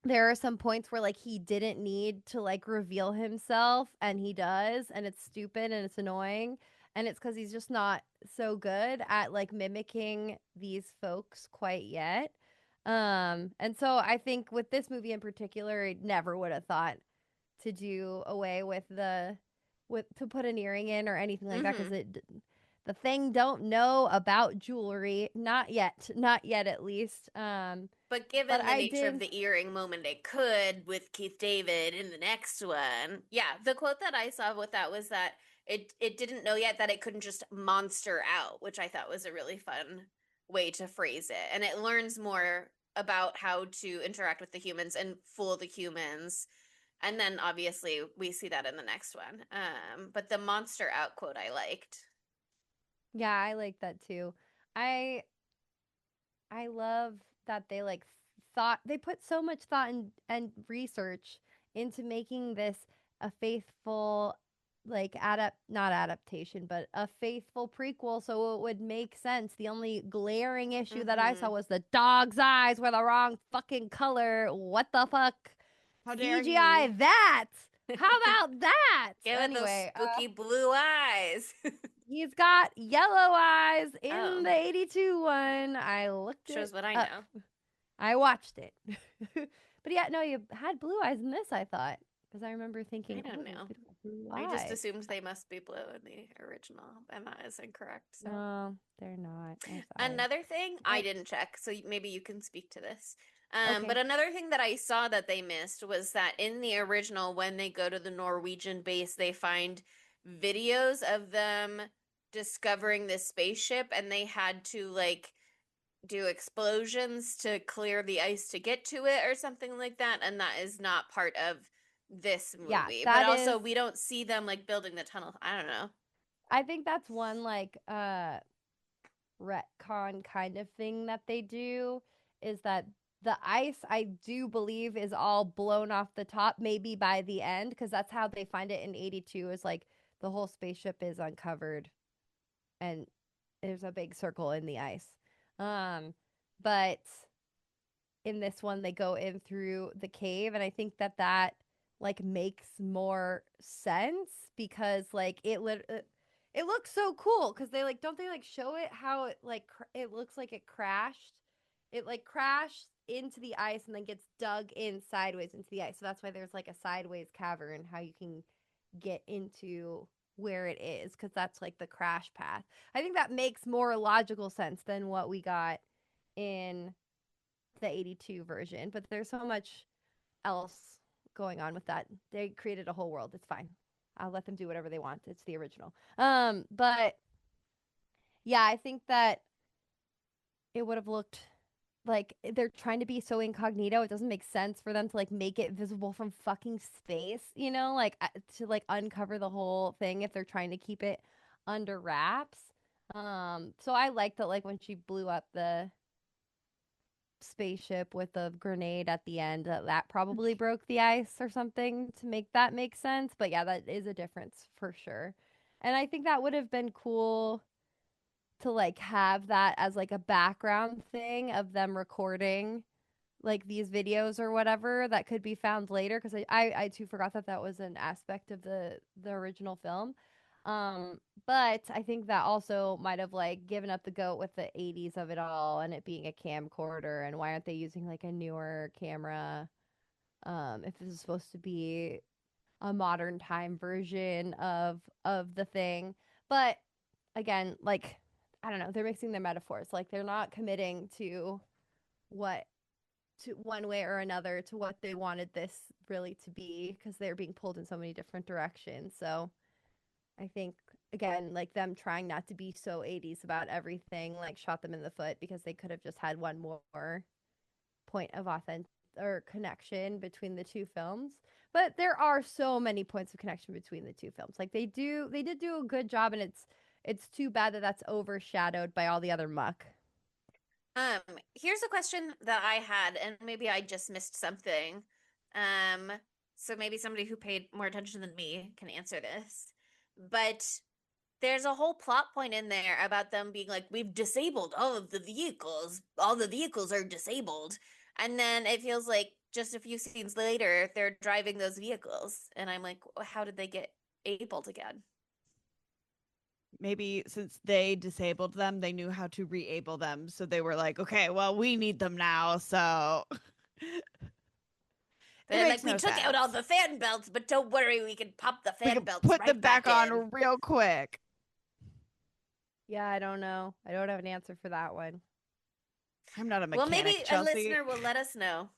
there are some points where like he didn't need to like reveal himself and he does and it's stupid and it's annoying and it's because he's just not so good at like mimicking these folks quite yet. And so I think with this movie in particular, I never would have thought to do away with to put an earring in or anything like that because the thing don't know about jewelry, not yet at least. But given But the nature of the earring moment, it could with Keith David in the next one. Yeah, the quote that I saw with that was that it didn't know yet that it couldn't just monster out, which I thought was a really fun way to phrase it. And it learns more about how to interact with the humans and fool the humans. And then obviously we see that in the next one. But the monster out quote I liked. Yeah, I like that too. I I love that they like thought they put so much thought and research into making this a faithful like not adaptation, but a faithful prequel so it would make sense. The only glaring issue that I saw Mhm. was the dog's eyes were the wrong fucking color. What the fuck? How dare CGI you? that? How about that? Give it those Anyway, spooky blue eyes. he's got yellow eyes in Oh, the 82 one. I looked it shows what I up. know. I watched it. But yeah, no, you had blue eyes in this, I thought. Because I remember thinking, I don't oh, those know. beautiful blue I just eyes. assumed they must be blue in the original, and that is incorrect. So No, they're not. I'm sorry. another thing I But, didn't check, so maybe you can speak to this. But okay. another thing that I saw that they missed was that in the original, when they go to the Norwegian base, they find videos of them discovering this spaceship, and they had to like do explosions to clear the ice to get to it or something like that, and that is not part of this Yeah, movie. But that also is, we don't see them like building the tunnel. I don't know. I think that's one like retcon kind of thing that they do is that the ice I do believe is all blown off the top maybe by the end because that's how they find it in 82 is like the whole spaceship is uncovered and there's a big circle in the ice. But in this one they go in through the cave and I think that like makes more sense because like it looks so cool because they like don't they like show it how it like it looks like it crashed. It like crashed into the ice and then gets dug in sideways into the ice. So that's why there's like a sideways cavern how you can get into where it is because that's like the crash path. I think that makes more logical sense than what we got in the 82 version, but there's so much else going on with that. They created a whole world. It's fine. I'll let them do whatever they want. It's the original. But yeah, I think that it would have looked like they're trying to be so incognito. It doesn't make sense for them to like make it visible from fucking space, you know, like to like uncover the whole thing if they're trying to keep it under wraps. So I like that like when she blew up the spaceship with a grenade at the end that probably broke the ice or something to make that make sense, but yeah, that is a difference for sure. And I think that would have been cool to like have that as like a background thing of them recording like these videos or whatever that could be found later because I too forgot that that was an aspect of the original film. But I think that also might have like given up the goat with the 80s of it all and it being a camcorder and why aren't they using like a newer camera if this is supposed to be a modern time version of the thing. But again, like I don't know, they're mixing their metaphors. Like they're not committing to what to one way or another to what they wanted this really to be because they're being pulled in so many different directions. So I think again, like them trying not to be so 80s about everything, like shot them in the foot because they could have just had one more point of authentic or connection between the two films. But there are so many points of connection between the two films. Like they did do a good job, and it's too bad that that's overshadowed by all the other muck. Um, Here's a question that I had, and maybe I just missed something. Um, so maybe somebody who paid more attention than me can answer this. But there's a whole plot point in there about them being like, we've disabled all of the vehicles. All the vehicles are disabled. And then it feels like just a few scenes later, they're driving those vehicles. And I'm like, how did they get abled again? Maybe since they disabled them, they knew how to re-able them. So they were like, okay, well, we need them now. So it They're makes like, we no took out all sense. the fan belts, but don't worry, we can pop the We fan can belts put them right back back in. on real quick. Yeah, I don't know. I don't have an answer for that one. I'm not a Well, maybe mechanic, a Chelsea. listener will let us know.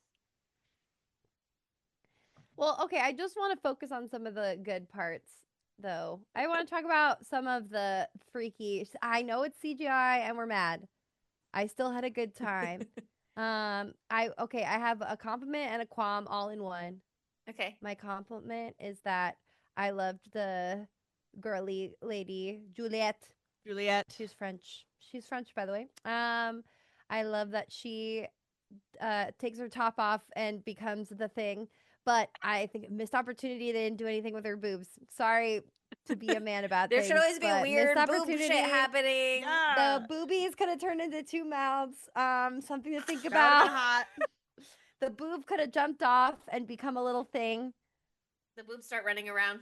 Well, okay, I just want to focus on some of the good parts, though. I want to talk about some of the freaky. I know it's CGI and we're mad. I still had a good time. I have a compliment and a qualm all in one. Okay. My compliment is that I loved the girly lady Juliette. Juliet. She's French. She's French, by the way. I love that she takes her top off and becomes the thing. But I think missed opportunity. They didn't do anything with her boobs. Sorry to be a man about There things. should always be but weird missed boob shit opportunity. happening. Yeah. The boobies could have turned into two mouths. Something to think That would've about. been hot. The boob could have jumped off and become a little thing. The boobs start running around.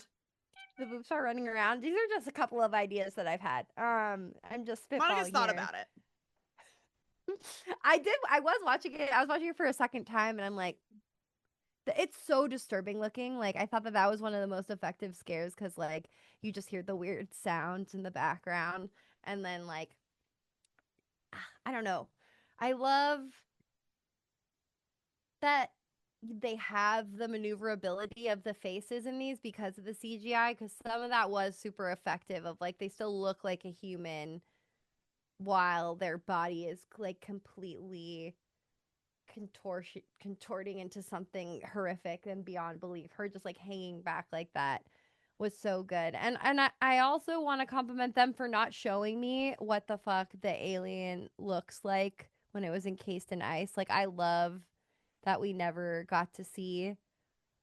The boobs are running around. These are just a couple of ideas that I've had. I'm just spitballing Monica's thought here. about it. I did. I was watching it. I was watching it for a second time, and I'm like, it's so disturbing looking. Like I thought that was one of the most effective scares because like you just hear the weird sounds in the background, and then like I don't know. I love that they have the maneuverability of the faces in these because of the CGI. Because some of that was super effective. Of like they still look like a human while their body is like completely contorting into something horrific and beyond belief. Her just like hanging back like that was so good. And I also want to compliment them for not showing me what the fuck the alien looks like when it was encased in ice. Like I love that we never got to see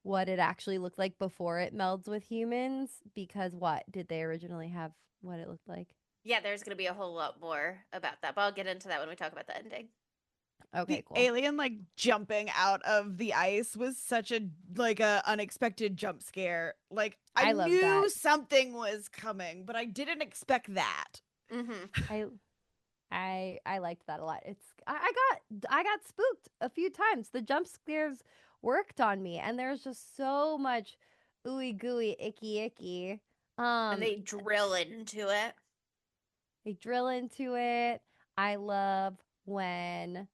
what it actually looked like before it melds with humans because what did they originally have what it looked like? Yeah, there's going to be a whole lot more about that, but I'll get into that when we talk about the ending. Okay, The cool. alien like jumping out of the ice was such a unexpected jump scare. Like I love knew that. something was coming, but I didn't expect that. Mm-hmm. I liked that a lot. I got spooked a few times. The jump scares worked on me, and there's just so much ooey gooey, icky. And they drill into it. They drill into it. I love when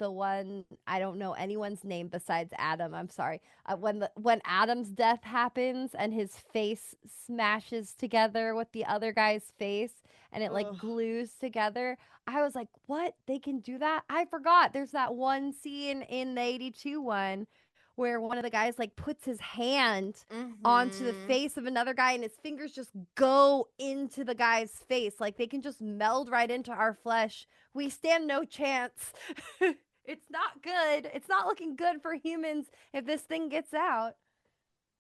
the one I don't know anyone's name besides Adam. I'm sorry. When Adam's death happens and his face smashes together with the other guy's face and it like Ugh. glues together. I was like, "What? They can do that?" I forgot. There's that one scene in the 82 one where one of the guys like puts his hand onto the Mhm. face of another guy and his fingers just go into the guy's face. Like they can just meld right into our flesh. We stand no chance. It's not good. It's not looking good for humans if this thing gets out.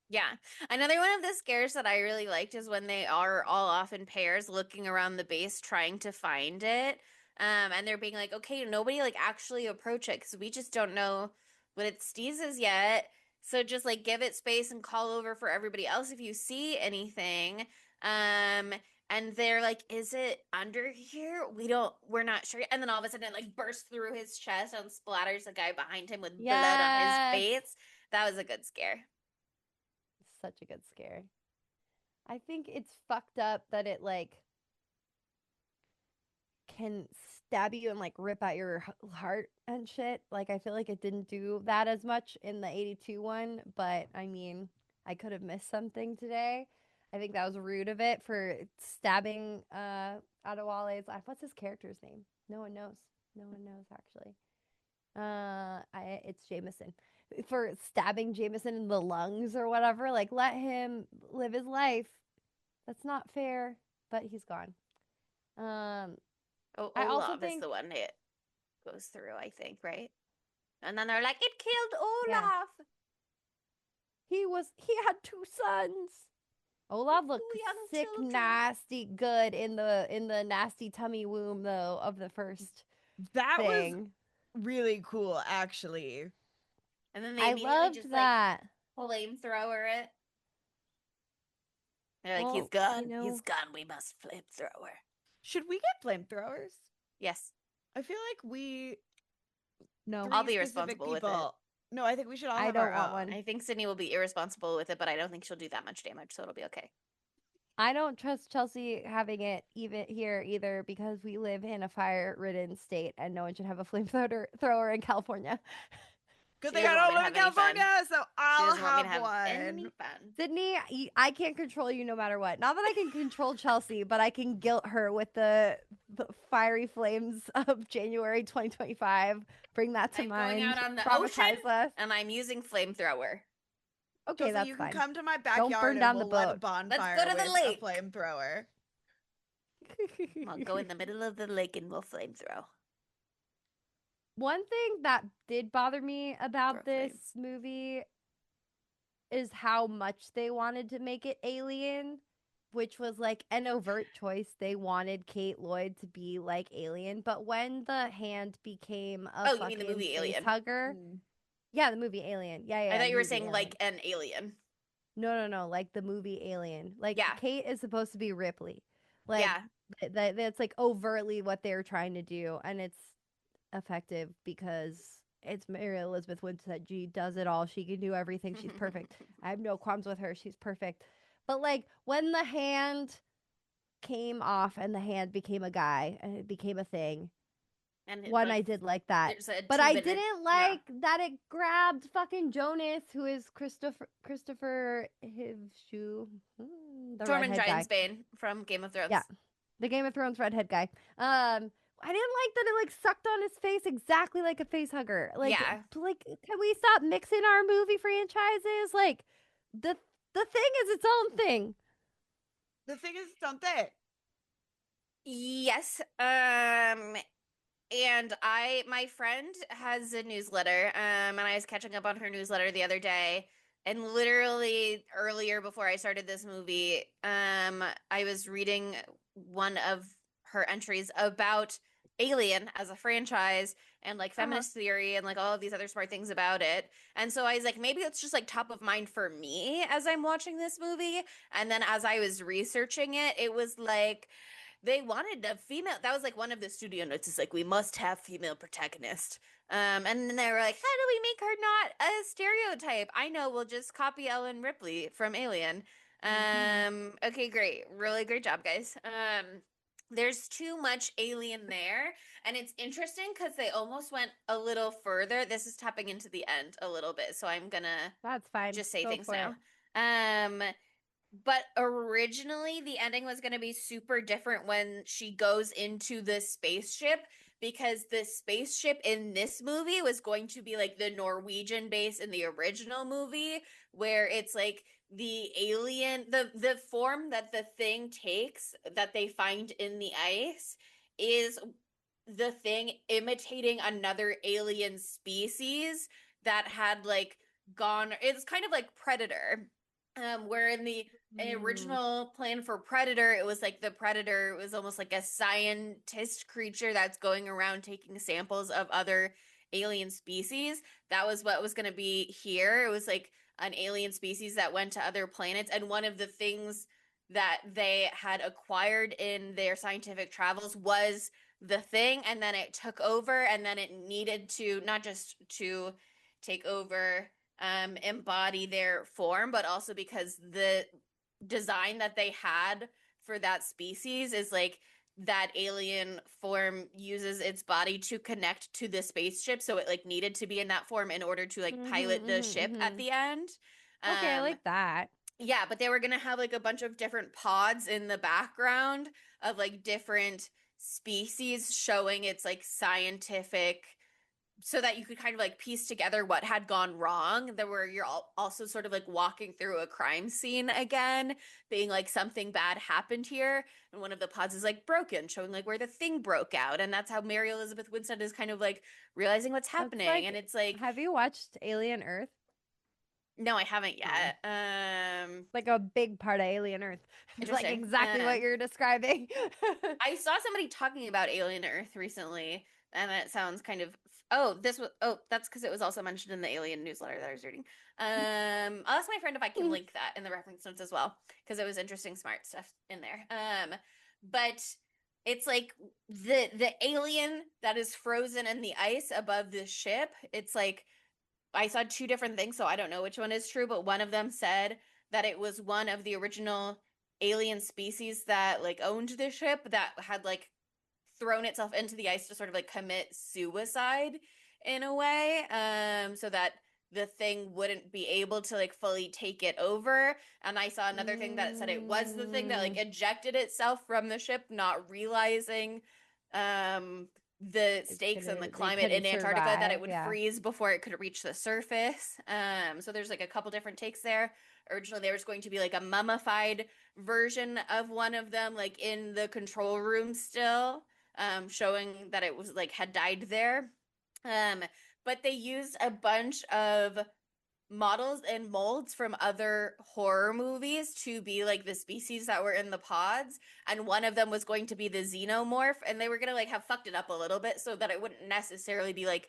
Yeah. Another one of the scares that I really liked is when they are all off in pairs looking around the base trying to find it. And they're being like, okay, nobody like actually approach it because we just don't know what its steez is yet. So just like give it space and call over for everybody else if you see anything. And they're like, is it under here? We're not sure. And then all of a sudden it like bursts through his chest and splatters the guy behind him with blood on his Yes. face. That was a good scare. Such a good scare. I think it's fucked up that it like can stab you and like rip out your heart and shit. Like I feel like it didn't do that as much in the 82 one, but I mean, I could have missed something today. I think that was rude of it for stabbing Adewale's life. What's his character's name? No one knows. No one knows actually. It's Jameson. For stabbing Jameson in the lungs or whatever, like let him live his life. That's not fair, but he's gone. Oh, I also Olaf is think the one it goes through, I think, right? And then they're like, it killed Yeah. Olaf. he had two sons. Olaf looked Two young sick, children. nasty good in the nasty tummy womb though of the first That was thing. really cool, actually. And then they I immediately loved just that. like flamethrower it. They're like, Well, he's gone. you know- He's gone. We must flamethrower. Should we get flamethrowers? Yes. I feel like we No, I'll three be specific responsible with it. people. No, I think we should all I have don't our want own. one. I think Sydney will be irresponsible with it, but I don't think she'll do that much damage, so it'll be okay. I don't trust Chelsea having it even here either because we live in a fire-ridden state and no one should have a flamethrower in California. Good She thing I doesn't want don't me to live in have any fun. California, so She I'll doesn't want me have to have any one. fun. Sydney, I can't control you no matter what. Not that I can control Chelsea, but I can guilt her with the fiery flames of January 2025. Bring that to I'm going mind. out on the Traumatize ocean, us. and I'm using flamethrower. Okay, Chelsea, that's you can fine. come to my Don't backyard burn and down the we'll light a boat. bonfire go to the with lake. a flamethrower. I'll go in the middle of the lake and we'll flamethrow. One thing that did bother me about Throw this flames. movie is how much they wanted to make it alien, which was like an overt choice. They wanted Kate Lloyd to be like Alien, but when the hand became a Oh, you fucking mean the movie face Alien? hugger, Mm. yeah, the movie Alien. Yeah, I thought the you were movie saying Alien. like an alien. No, like the movie Alien. Like Yeah. Kate is supposed to be Ripley. Like Yeah. that's like overtly what they're trying to do, and it's effective because it's Mary Elizabeth Winstead. She does it all. She can do everything. She's perfect. I have no qualms with her. She's perfect. But like when the hand came off and the hand became a guy and it became a thing, And one I did like that. there's a But tube I in her- didn't like that it grabbed fucking Jonas, who is Christopher Hivshu, the Tormund redhead guy. Giantsbane from Game of Thrones. Yeah, the Game of Thrones redhead guy. I didn't like that it like sucked on his face exactly like a face hugger. Like, Yeah. like can we stop mixing our movie franchises? Like, the thing is its own thing. The thing is, don't they? Yes. And my friend has a newsletter, and I was catching up on her newsletter the other day, and literally earlier before I started this movie, I was reading one of her entries about Alien as a franchise and like feminist theory and like all of these other smart things about it. And so I was like, maybe it's just like top of mind for me as I'm watching this movie. And then as I was researching it, it was like they wanted a female. That was like one of the studio notes is like, we must have female protagonist. And then they were like, how do we make her not a stereotype? I know, we'll just copy Ellen Ripley from Alien. Okay, great. Really great job, guys. There's too much alien there, and it's interesting because they almost went a little further. This is tapping into the end a little bit, so I'm gonna That's fine. just say Go things for now. it. But originally the ending was going to be super different when she goes into the spaceship, because the spaceship in this movie was going to be like the Norwegian base in the original movie, where it's like the alien, the form that the thing takes that they find in the ice is the thing imitating another alien species that had like gone. It's kind of like Predator, where in the original plan for Predator, it was like the Predator was almost like a scientist creature that's going around taking samples of other alien species. That was what was going to be here. It was like an alien species that went to other planets, and one of the things that they had acquired in their scientific travels was the thing, and then it took over, and then it needed to not just to take over, embody their form, but also because the design that they had for that species is like that alien form uses its body to connect to the spaceship, so it like needed to be in that form in order to like pilot the ship at the end. Okay, I like that. Yeah, but they were gonna have like a bunch of different pods in the background of like different species showing its like scientific, so that you could kind of like piece together what had gone wrong. There were you're also sort of like walking through a crime scene again, being like something bad happened here, and one of the pods is like broken, showing like where the thing broke out, and that's how Mary Elizabeth Winstead is kind of like realizing what's happening. like- and it's like, Have you watched Alien Earth? no, I haven't yet. Like a big part of Alien Earth. It's like Interesting. exactly what you're describing. I saw somebody talking about Alien Earth recently, and it sounds kind of. That's because it was also mentioned in the Alien newsletter that I was reading. I'll ask my friend if I can link that in the reference notes as well, because it was interesting, smart stuff in there. But it's like the alien that is frozen in the ice above the ship. It's like I saw two different things, so I don't know which one is true, but one of them said that it was one of the original alien species that like owned the ship that had like thrown itself into the ice to sort of like commit suicide. in a way, so that the thing wouldn't be able to like fully take it over. And I saw another thing that said it was the thing that like Mm, ejected itself from the ship, not realizing the stakes and the they climate in couldn't Antarctica, that it survive. would Yeah. freeze before it could reach the surface. So there's like a couple different takes there. Originally, there was going to be like a mummified version of one of them, like in the control room still, showing that it was like had died there. Um, but they used a bunch of models and molds from other horror movies to be like the species that were in the pods, and one of them was going to be the xenomorph, and they were gonna like have fucked it up a little bit so that it wouldn't necessarily be like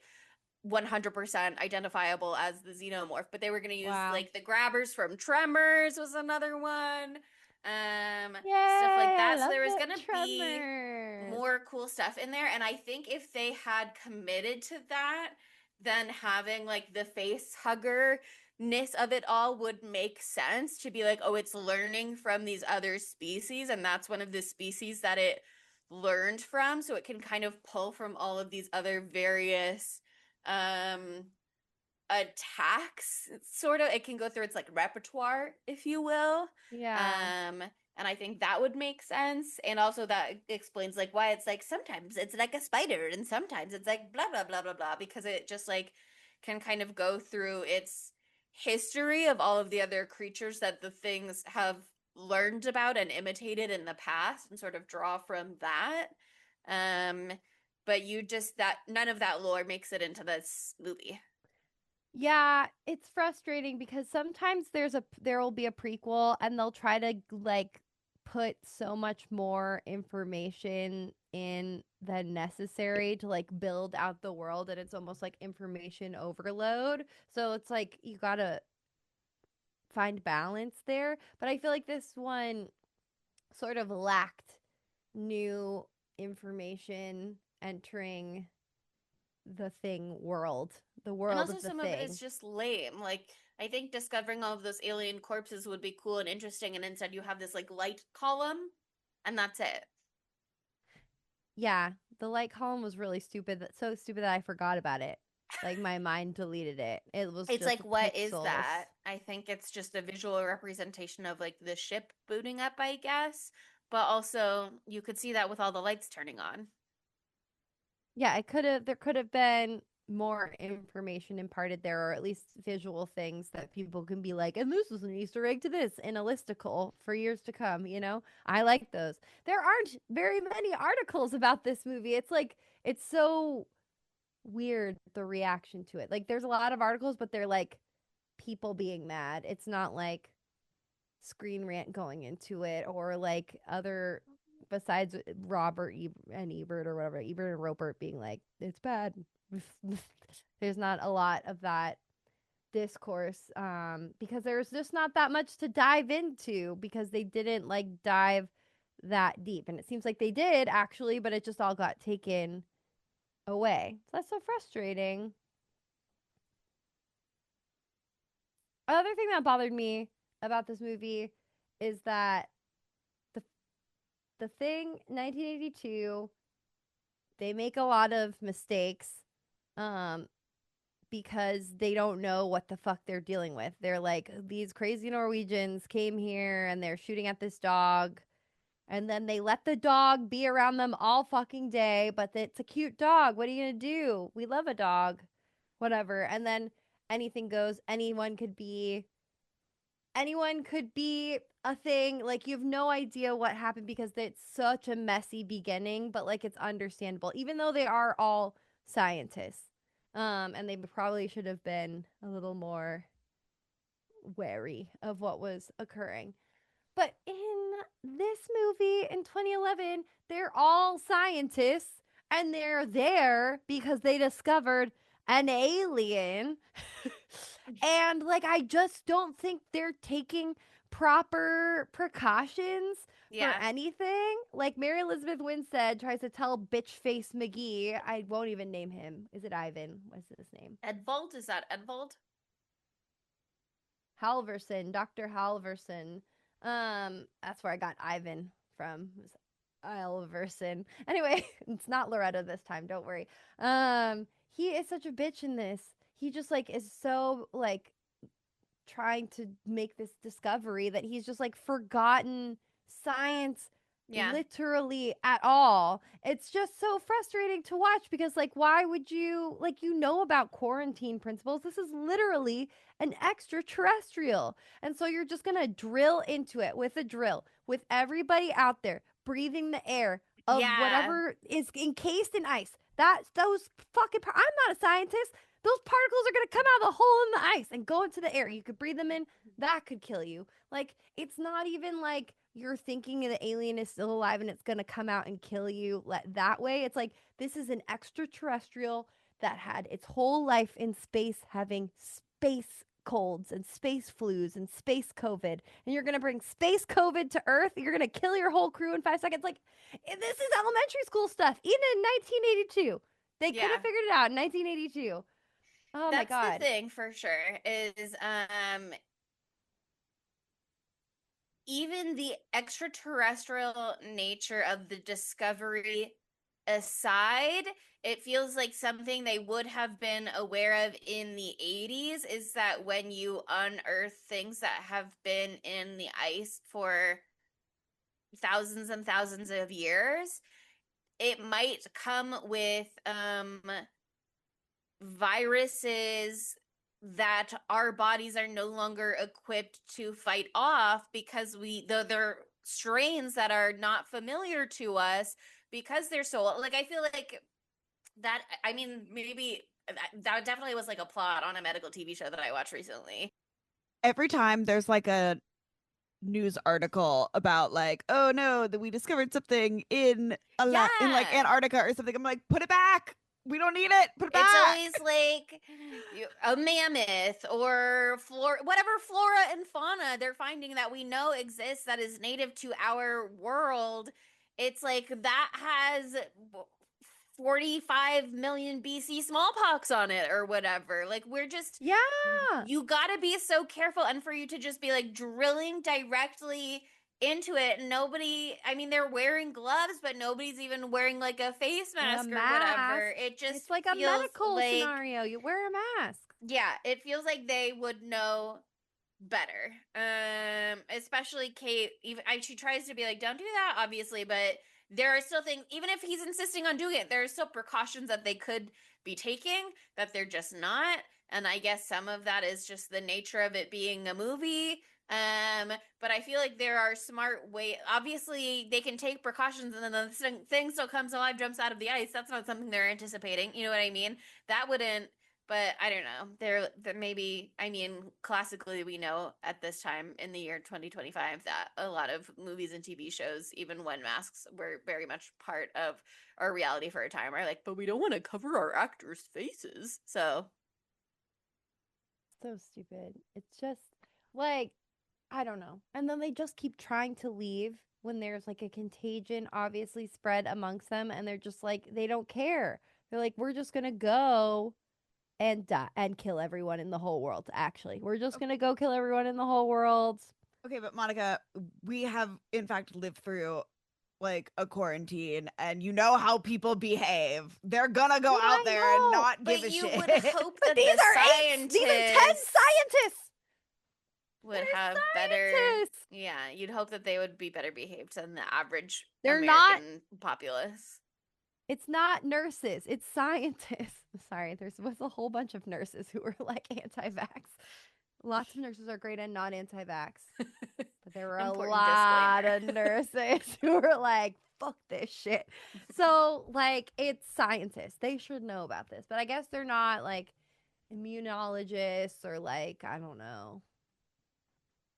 100% identifiable as the xenomorph, but they were going to use Wow. like the grabbers from Tremors was another one. Yay! Stuff like I that. So love there was the going to be Tremors. more cool stuff in there, and I think if they had committed to that, then having like the face hugger ness of it all would make sense, to be like, oh, it's learning from these other species, and that's one of the species that it learned from, so it can kind of pull from all of these other various um attacks, sort of. It can go through its like repertoire, if you will. Yeah. And I think that would make sense, and also that explains like why it's like sometimes it's like a spider and sometimes it's like blah blah blah blah blah, because it just like can kind of go through its history of all of the other creatures that the things have learned about and imitated in the past, and sort of draw from that. um but you just, that none of that lore makes it into this movie. Yeah, it's frustrating because sometimes there will be a prequel and they'll try to like put so much more information in than necessary to like build out the world, and it's almost like information overload. So it's like you got to find balance there, but I feel like this one sort of lacked new information entering the thing world, the And world also of the some of it is thing. just lame. Like, I think discovering all of those alien corpses would be cool and interesting, and instead you have this like light column, and that's it. Yeah, the light column was really stupid. So stupid that I forgot about it. Like my mind deleted it. It was It's just like, what is pixels. that? I think it's just a visual representation of like the ship booting up, I guess. But also, you could see that with all the lights turning on. Yeah, there could have been more information imparted there, or at least visual things that people can be like, and this is an Easter egg to this in a listicle for years to come, you know? I like those. There aren't very many articles about this movie. It's like it's so weird the reaction to it. Like there's a lot of articles, but they're like people being mad. It's not like Screen Rant going into it, or like other besides and Ebert or whatever, Ebert and Roper being like it's bad. There's not a lot of that discourse because there's just not that much to dive into because they didn't like dive that deep, and it seems like they did actually, but it just all got taken away. So that's so frustrating. Other thing that bothered me about this movie is that the the thing 1982, they make a lot of mistakes um because they don't know what the fuck they're dealing with. They're like, these crazy Norwegians came here and they're shooting at this dog, and then they let the dog be around them all fucking day, but it's a cute dog. What are you going to do? We love a dog. Whatever. And then anything goes. Anyone could be a thing. Like you have no idea what happened because it's such a messy beginning, but like it's understandable, even though they are all scientists. And they probably should have been a little more wary of what was occurring. But in this movie in 2011, they're all scientists and they're there because they discovered an alien. And like, I just don't think they're taking proper precautions for Yeah. anything. Like Mary Elizabeth Winstead tries to tell bitch face McGee, I won't even name him. Is it Ivan? What's his name? Edvald? Is that Edvald? Halverson, Dr. Halverson. That's where I got Ivan from. It was Halverson. Anyway, it's not Loretta this time, don't worry. he is such a bitch in this. He just like is so like trying to make this discovery that he's just like forgotten science Yeah. literally at all. It's just so frustrating to watch because like why would you like about quarantine principles. This is literally an extraterrestrial. And so you're just going to drill into it with a drill with everybody out there breathing the air of Yeah. whatever is encased in ice. Those fucking I'm not a scientist. Those particles are going to come out of the hole in the ice and go into the air. You could breathe them in. That could kill you. Like, it's not even like you're thinking the alien is still alive and it's going to come out and kill you that way. It's like this is an extraterrestrial that had its whole life in space having space colds and space flus and space COVID. And you're going to bring space COVID to Earth. You're going to kill your whole crew in 5 seconds. Like, this is elementary school stuff. Even in 1982. They could Yeah. have figured it out in 1982. Oh my That's the god. thing for sure is even the extraterrestrial nature of the discovery aside, it feels like something they would have been aware of in the 80s is that when you unearth things that have been in the ice for thousands and thousands of years, it might come with viruses that our bodies are no longer equipped to fight off because they're strains that are not familiar to us because they're so like I feel like that I mean maybe that definitely was like a plot on a medical TV show that I watched recently. Every time there's like a news article about like, oh no, that we discovered something in in like Yeah. Antarctica or something, I'm like, put it back. We don't need it. Put it It's back. always like a mammoth or whatever flora and fauna they're finding that we know exists that is native to our world. It's like that has 45 million BC smallpox on it or whatever. Like we're just Yeah. you got to be so careful and for you to just be like drilling directly into it. Nobody, I mean, they're wearing gloves, but nobody's even wearing like a face mask or whatever. It just It's like a feels medical like, scenario. You wear a mask. yeah, it feels like they would know better. Especially Kate. Even she tries to be like, don't do that, obviously, but there are still things. Even if he's insisting on doing it, there are still precautions that they could be taking that they're just not. And I guess some of that is just the nature of it being a movie. But I feel like there are smart way. Obviously, they can take precautions, and then the thing still comes alive, jumps out of the ice. That's not something they're anticipating. You know what I mean? That wouldn't. But I don't know. There maybe I mean classically we know at this time in the year 2025 that a lot of movies and TV shows, even when masks were very much part of our reality for a time, are like, but we don't want to cover our actors' faces. So So stupid. It's just like I don't know. And then they just keep trying to leave when there's like a contagion obviously spread amongst them and they're just like they don't care. They're like we're just going to go and die and kill everyone in the whole world actually. We're just going to go kill everyone in the whole world. Okay, but Monica, we have in fact lived through like a quarantine and you know how people behave. They're gonna go Yeah, out I there and know, not but give a you shit. would hope But that these the are 8, these are 10 scientists. would They're have better scientists. yeah, you'd hope that they would be better behaved than the average They're not American populace. It's not nurses, it's scientists. Sorry, there was a whole bunch of nurses who were like anti-vax. Lots of nurses are great and not anti-vax, but there were a Important lot disclaimer. of nurses who were like, "Fuck this shit." So, like, it's scientists. They should know about this, but I guess they're not like immunologists or like I don't know,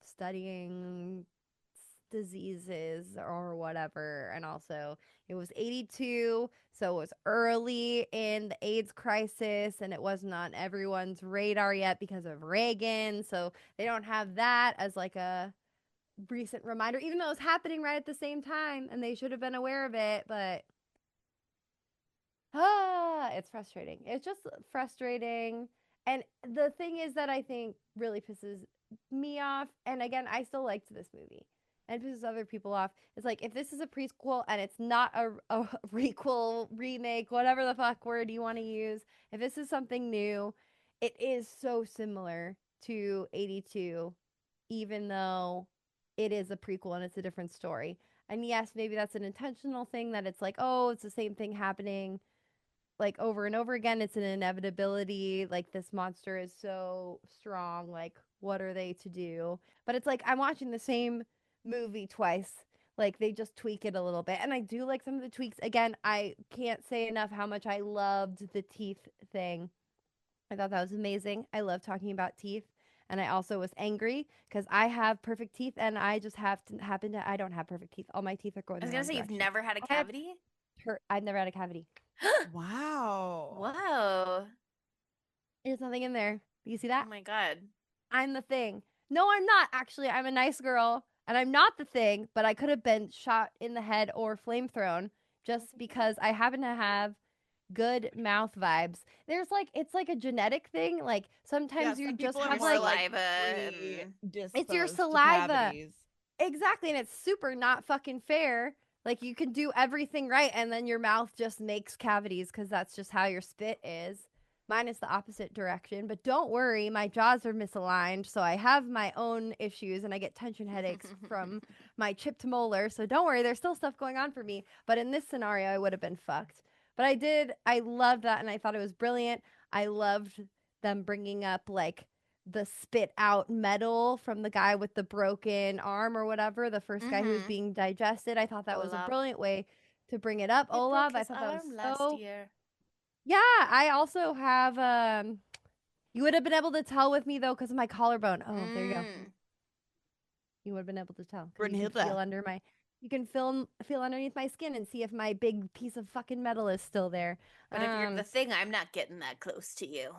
studying diseases or whatever. And also, it was 82, so it was early in the AIDS crisis and it wasn't on everyone's radar yet because of Reagan. So they don't have that as like a recent reminder, even though it was happening right at the same time and they should have been aware of it. But it's frustrating. It's just frustrating. And the thing is that I think really pisses me off. And again, I still liked this movie and pisses other people off. It's like if this is a preschool and it's not a requel, remake, whatever the fuck word you want to use, if this is something new, it is so similar to 82, even though it is a prequel and it's a different story. And yes, maybe that's an intentional thing that it's like, oh, it's the same thing happening like over and over again. It's an inevitability. Like this monster is so strong. Like, what are they to do? But it's like I'm watching the same movie twice. Like they just tweak it a little bit. And I do like some of the tweaks. Again, I can't say enough how much I loved the teeth thing. I thought that was amazing. I love talking about teeth. And I also was angry because I have perfect teeth and I just I don't have perfect teeth. All my teeth are going I was the gonna wrong say you've direction. never had a I have cavity. I've never had a cavity. Wow. Whoa! There's nothing in there. You see Oh that? my god! I'm the thing. No, I'm not. Actually, I'm a nice girl and I'm not the thing, but I could have been shot in the head or flame thrown just because I happen to have good mouth vibes. There's like it's like a genetic thing. Like sometimes you Some just people are have Your more like saliva and it's your predisposed to saliva. cavities. Exactly, and it's super not fucking fair. Like you can do everything right and then your mouth just makes cavities cuz that's just how your spit is. Mine is the opposite direction, but don't worry, my jaws are misaligned, so I have my own issues and I get tension headaches from my chipped molar. So don't worry, there's still stuff going on for me, but in this scenario I would have been fucked. But I loved that and I thought it was brilliant. I loved them bringing up like the spit out metal from the guy with the broken arm or whatever, the first guy who was Mhm. being digested. I thought that was a Olaf. brilliant way to bring it up. He broke Olaf, I his thought that was arm last so. year. Yeah, I also have you would have been able to tell with me though because of my collarbone. Oh, there you go. Mm. You would have been able to tell because you can Brunhilde. feel under my you can feel underneath my skin and see if my big piece of fucking metal is still there. But if you're the thing, I'm not getting that close to you.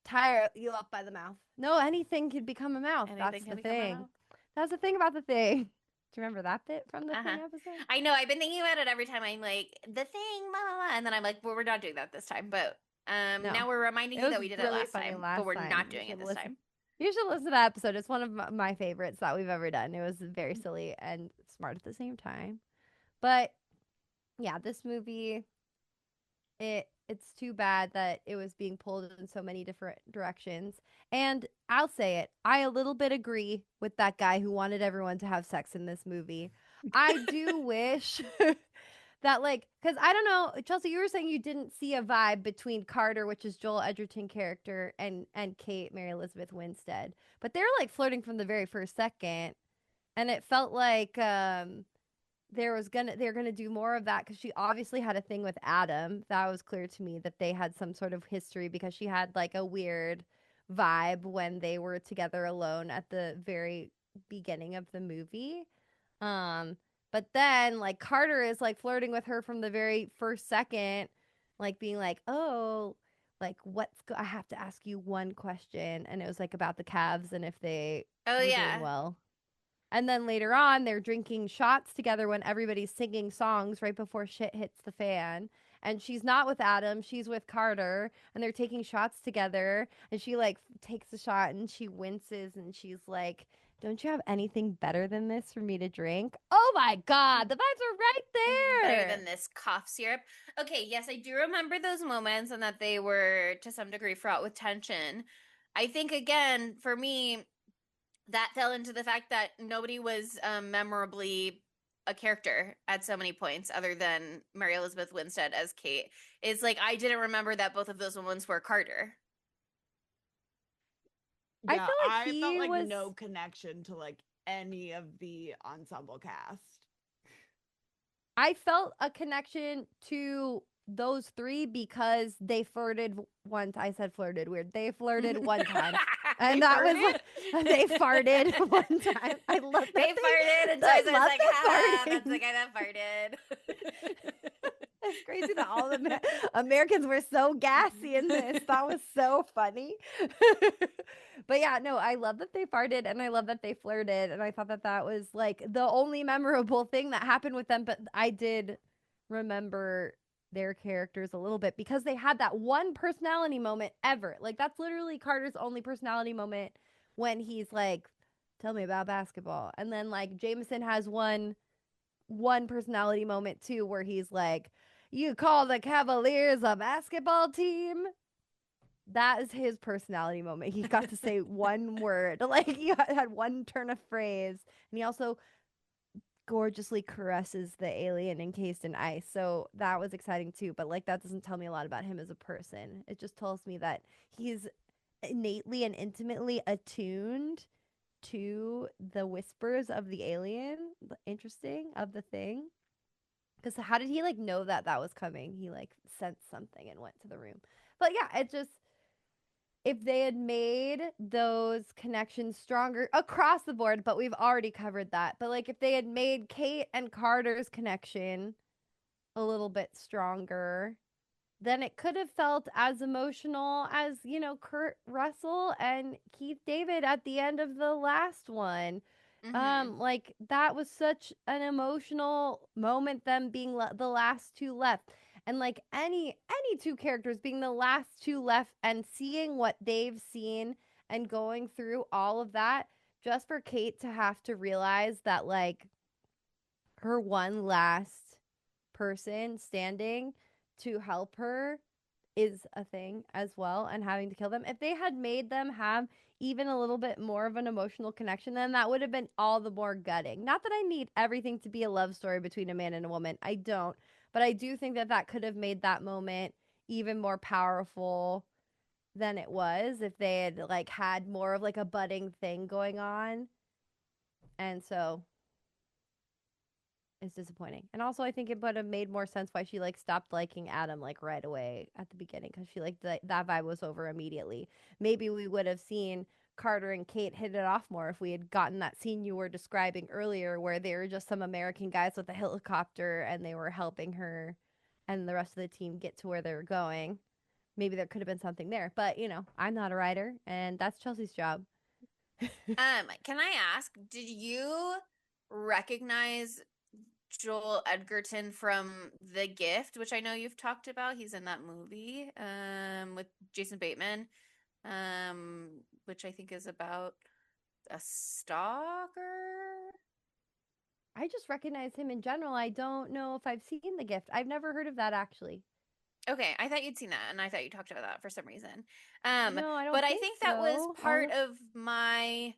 Tire you up by the mouth. No, anything could become a mouth. Anything That's can the become a thing. mouth. That's the thing about the thing. Do you remember that bit from the Uh-huh. thing episode? I know. I've been thinking about it every time I'm like the thing, blah blah blah, and then I'm like, well, we're not doing that this time. But No. now we're reminding It you was that we did it really last funny time, last but we're time. not You doing it should this listen. time. You should listen to that episode. It's one of my favorites that we've ever done. It was very silly and smart at the same time. But yeah, this movie it's too bad that it was being pulled in so many different directions. And I'll say it, I a little bit agree with that guy who wanted everyone to have sex in this movie. I do wish that like because I don't know, Chelsea, you were saying you didn't see a vibe between Carter, which is Joel Edgerton character, and Kate, Mary Elizabeth Winstead. But they're like flirting from the very first second. And it felt like they're gonna do more of that because she obviously had a thing with Adam. That was clear to me that they had some sort of history because she had like a weird vibe when they were together alone at the very beginning of the movie. But then like Carter is like flirting with her from the very first second, like being like, "Oh, like I have to ask you one question," and it was like about the Cavs and if they Oh were yeah. doing well. And then later on, they're drinking shots together when everybody's singing songs right before shit hits the fan. And she's not with Adam, she's with Carter, and they're taking shots together. And she like takes a shot and she winces and she's like, "Don't you have anything better than this for me to drink?" Oh my God, the vibes are right there. Better than this cough syrup. Okay, yes, I do remember those moments and that they were to some degree fraught with tension. I think again, for me, that fell into the fact that nobody was memorably a character at so many points other than Mary Elizabeth Winstead as Kate. It's like I didn't remember that both of those women were Carter. I Yeah, feel like I felt he like was no connection to like any of the ensemble cast. I felt a connection to those three because they flirted once. I said flirted weird. They flirted one time. And They that was farted? like, they farted one time. I love that. They farted, and so I was love like, the "Ha, farting. that's the guy that farted." It's crazy that all the Americans were so gassy in this. That was so funny. But yeah, no, I love that they farted and I love that they flirted. And I thought that that was like the only memorable thing that happened with them. But I did remember their characters a little bit because they had that one personality moment ever. Like, that's literally Carter's only personality moment when he's like tell me about basketball. And then like Jameson has one personality moment too where he's like, you call the Cavaliers a basketball team? That is his personality moment. He got to say one word. Like he had one turn of phrase. And he also gorgeously caresses the alien encased in ice. So that was exciting too. But like that doesn't tell me a lot about him as a person. It just tells me that he's innately and intimately attuned to the whispers of the alien. Interesting, of the thing. Because how did he like know that that was coming? He like sensed something and went to the room. But yeah, it just, if they had made those connections stronger across the board, but we've already covered that. But like if they had made Kate and Carter's connection a little bit stronger, then it could have felt as emotional as, you know, Kurt Russell and Keith David at the end of the last one. Mm-hmm. Like that was such an emotional moment, them being the last two left. And like any two characters being the last two left and seeing what they've seen and going through all of that, just for Kate to have to realize that like her one last person standing to help her is a thing as well, and having to kill them. If they had made them have even a little bit more of an emotional connection, then that would have been all the more gutting. Not that I need everything to be a love story between a man and a woman. I don't. But I do think that that could have made that moment even more powerful than it was if they had like had more of like a budding thing going on. And so it's disappointing. And also I think it would have made more sense why she like stopped liking Adam like right away at the beginning, because she like that vibe was over immediately. Maybe we would have seen Carter and Kate hit it off more if we had gotten that scene you were describing earlier where they were just some American guys with a helicopter and they were helping her and the rest of the team get to where they were going. Maybe there could have been something there. But, you know, I'm not a writer and that's Chelsea's job. Can I ask, did you recognize Joel Edgerton from The Gift, which I know you've talked about? He's in that movie with Jason Bateman, which I think is about a stalker. I just recognize him in general. I don't know if I've seen The Gift. I've never heard of that actually. Okay, I thought you'd seen that, and I thought you talked about that for some reason. No, I But don't I think think that was so. part of my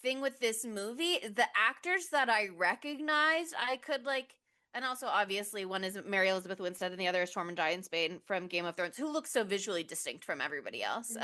thing with this movie. The actors that I recognized, I could like, and also obviously one is Mary Elizabeth Winstead and the other is Tormund Giantsbane from Game of Thrones, who looks so visually distinct from everybody else.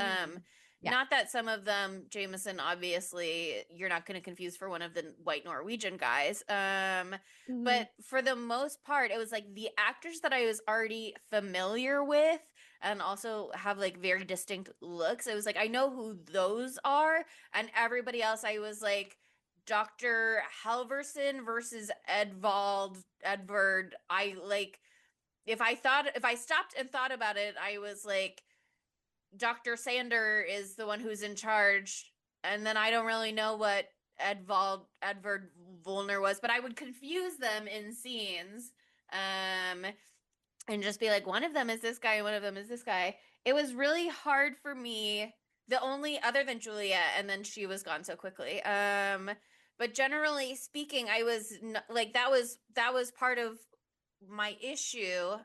Yeah. Not that some of them, Jameson, obviously, you're not going to confuse for one of the white Norwegian guys. Mhm. But for the most part, it was like the actors that I was already familiar with and also have like very distinct looks. It was like I know who those are, and everybody else I was like Dr. Halverson versus Edvard. I like if I stopped and thought about it, I was like Dr. Sander is the one who's in charge, and then I don't really know what Edvard Volner was, but I would confuse them in scenes. And just be like, one of them is this guy, and one of them is this guy. It was really hard for me. The only other than Juliet, and then she was gone so quickly. But generally speaking, I was like that was part of my issue.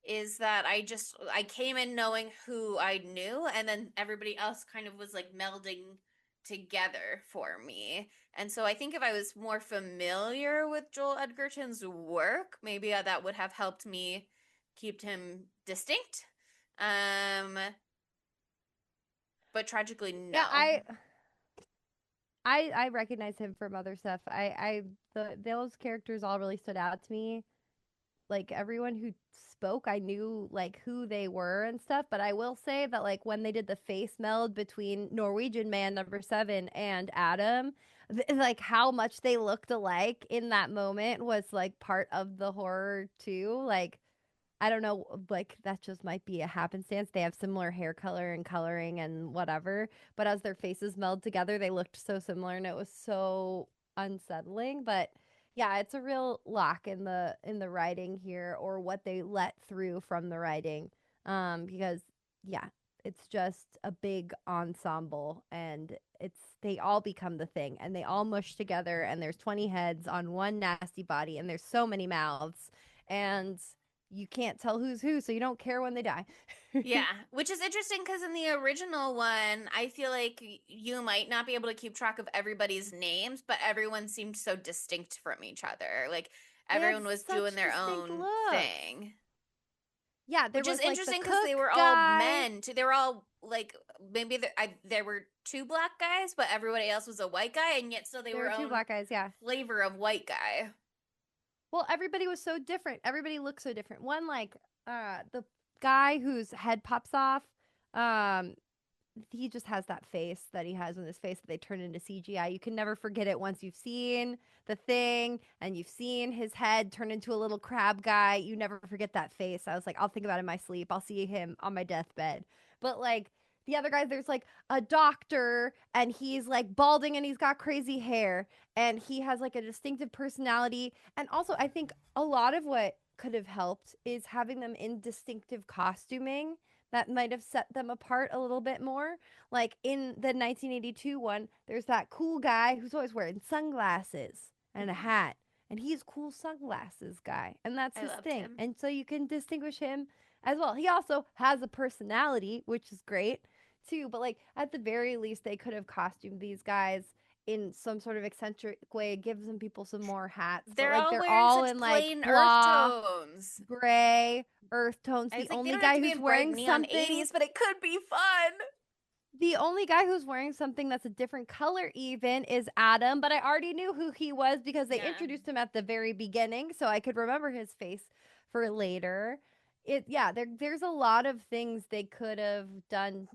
Is that I came in knowing who I knew, and then everybody else kind of was like melding together for me. And so I think if I was more familiar with Joel Edgerton's work, maybe that would have helped me keep him distinct. Um, but tragically, Yeah, no. I recognize him from other stuff. Those characters all really stood out to me. Like everyone who spoke, I knew like who they were and stuff. But I will say that like when they did the face meld between Norwegian man number 7 and Adam, like how much they looked alike in that moment was like part of the horror too. Like I don't know, like that just might be a happenstance. They have similar hair color and coloring and whatever, but as their faces meld together, they looked so similar and it was so unsettling. But yeah, it's a real lock in the writing here, or what they let through from the writing. Because yeah, it's just a big ensemble, and they all become the thing, and they all mush together, and there's 20 heads on one nasty body, and there's so many mouths, and you can't tell who's who, so you don't care when they die. Yeah, which is interesting because in the original one, I feel like you might not be able to keep track of everybody's names, but everyone seemed so distinct from each other. Like They had everyone was doing such their distinct own looks. thing. Yeah, there Which is was like the interesting because they cook were all guy. men too. They were all like maybe there were two black guys, but everybody else was a white guy, and yet still they There were were two own black guys, yeah. flavor of white guy. Well, everybody was so different. Everybody looked so different. One like the guy whose head pops off, um he just has that face that he has on his face that they turn into CGI. You can never forget it once you've seen the thing and you've seen his head turn into a little crab guy. You never forget that face. I was like, I'll think about it in my sleep. I'll see him on my deathbed. But like the other guys, there's like a doctor and he's like balding and he's got crazy hair and he has like a distinctive personality. And also, I think a lot of what could have helped is having them in distinctive costuming that might have set them apart a little bit more. Like in the 1982 one, there's that cool guy who's always wearing sunglasses and a hat, and he's cool sunglasses guy, and that's I his loved thing. him. And so you can distinguish him as well. He also has a personality, which is great too. But like at the very least, they could have costumed these guys in some sort of eccentric way, give some people some more hats. But They're like all they're wearing all such in like plain earth blah, tones. gray, earth tones. I was The like, they only don't have guy to be who's in bright wearing neon something 80s, but it could be fun. the only guy who's wearing something that's a different color even is Adam, but I already knew who he was because they Yeah. introduced him at the very beginning, so I could remember his face for later. There's a lot of things they could have done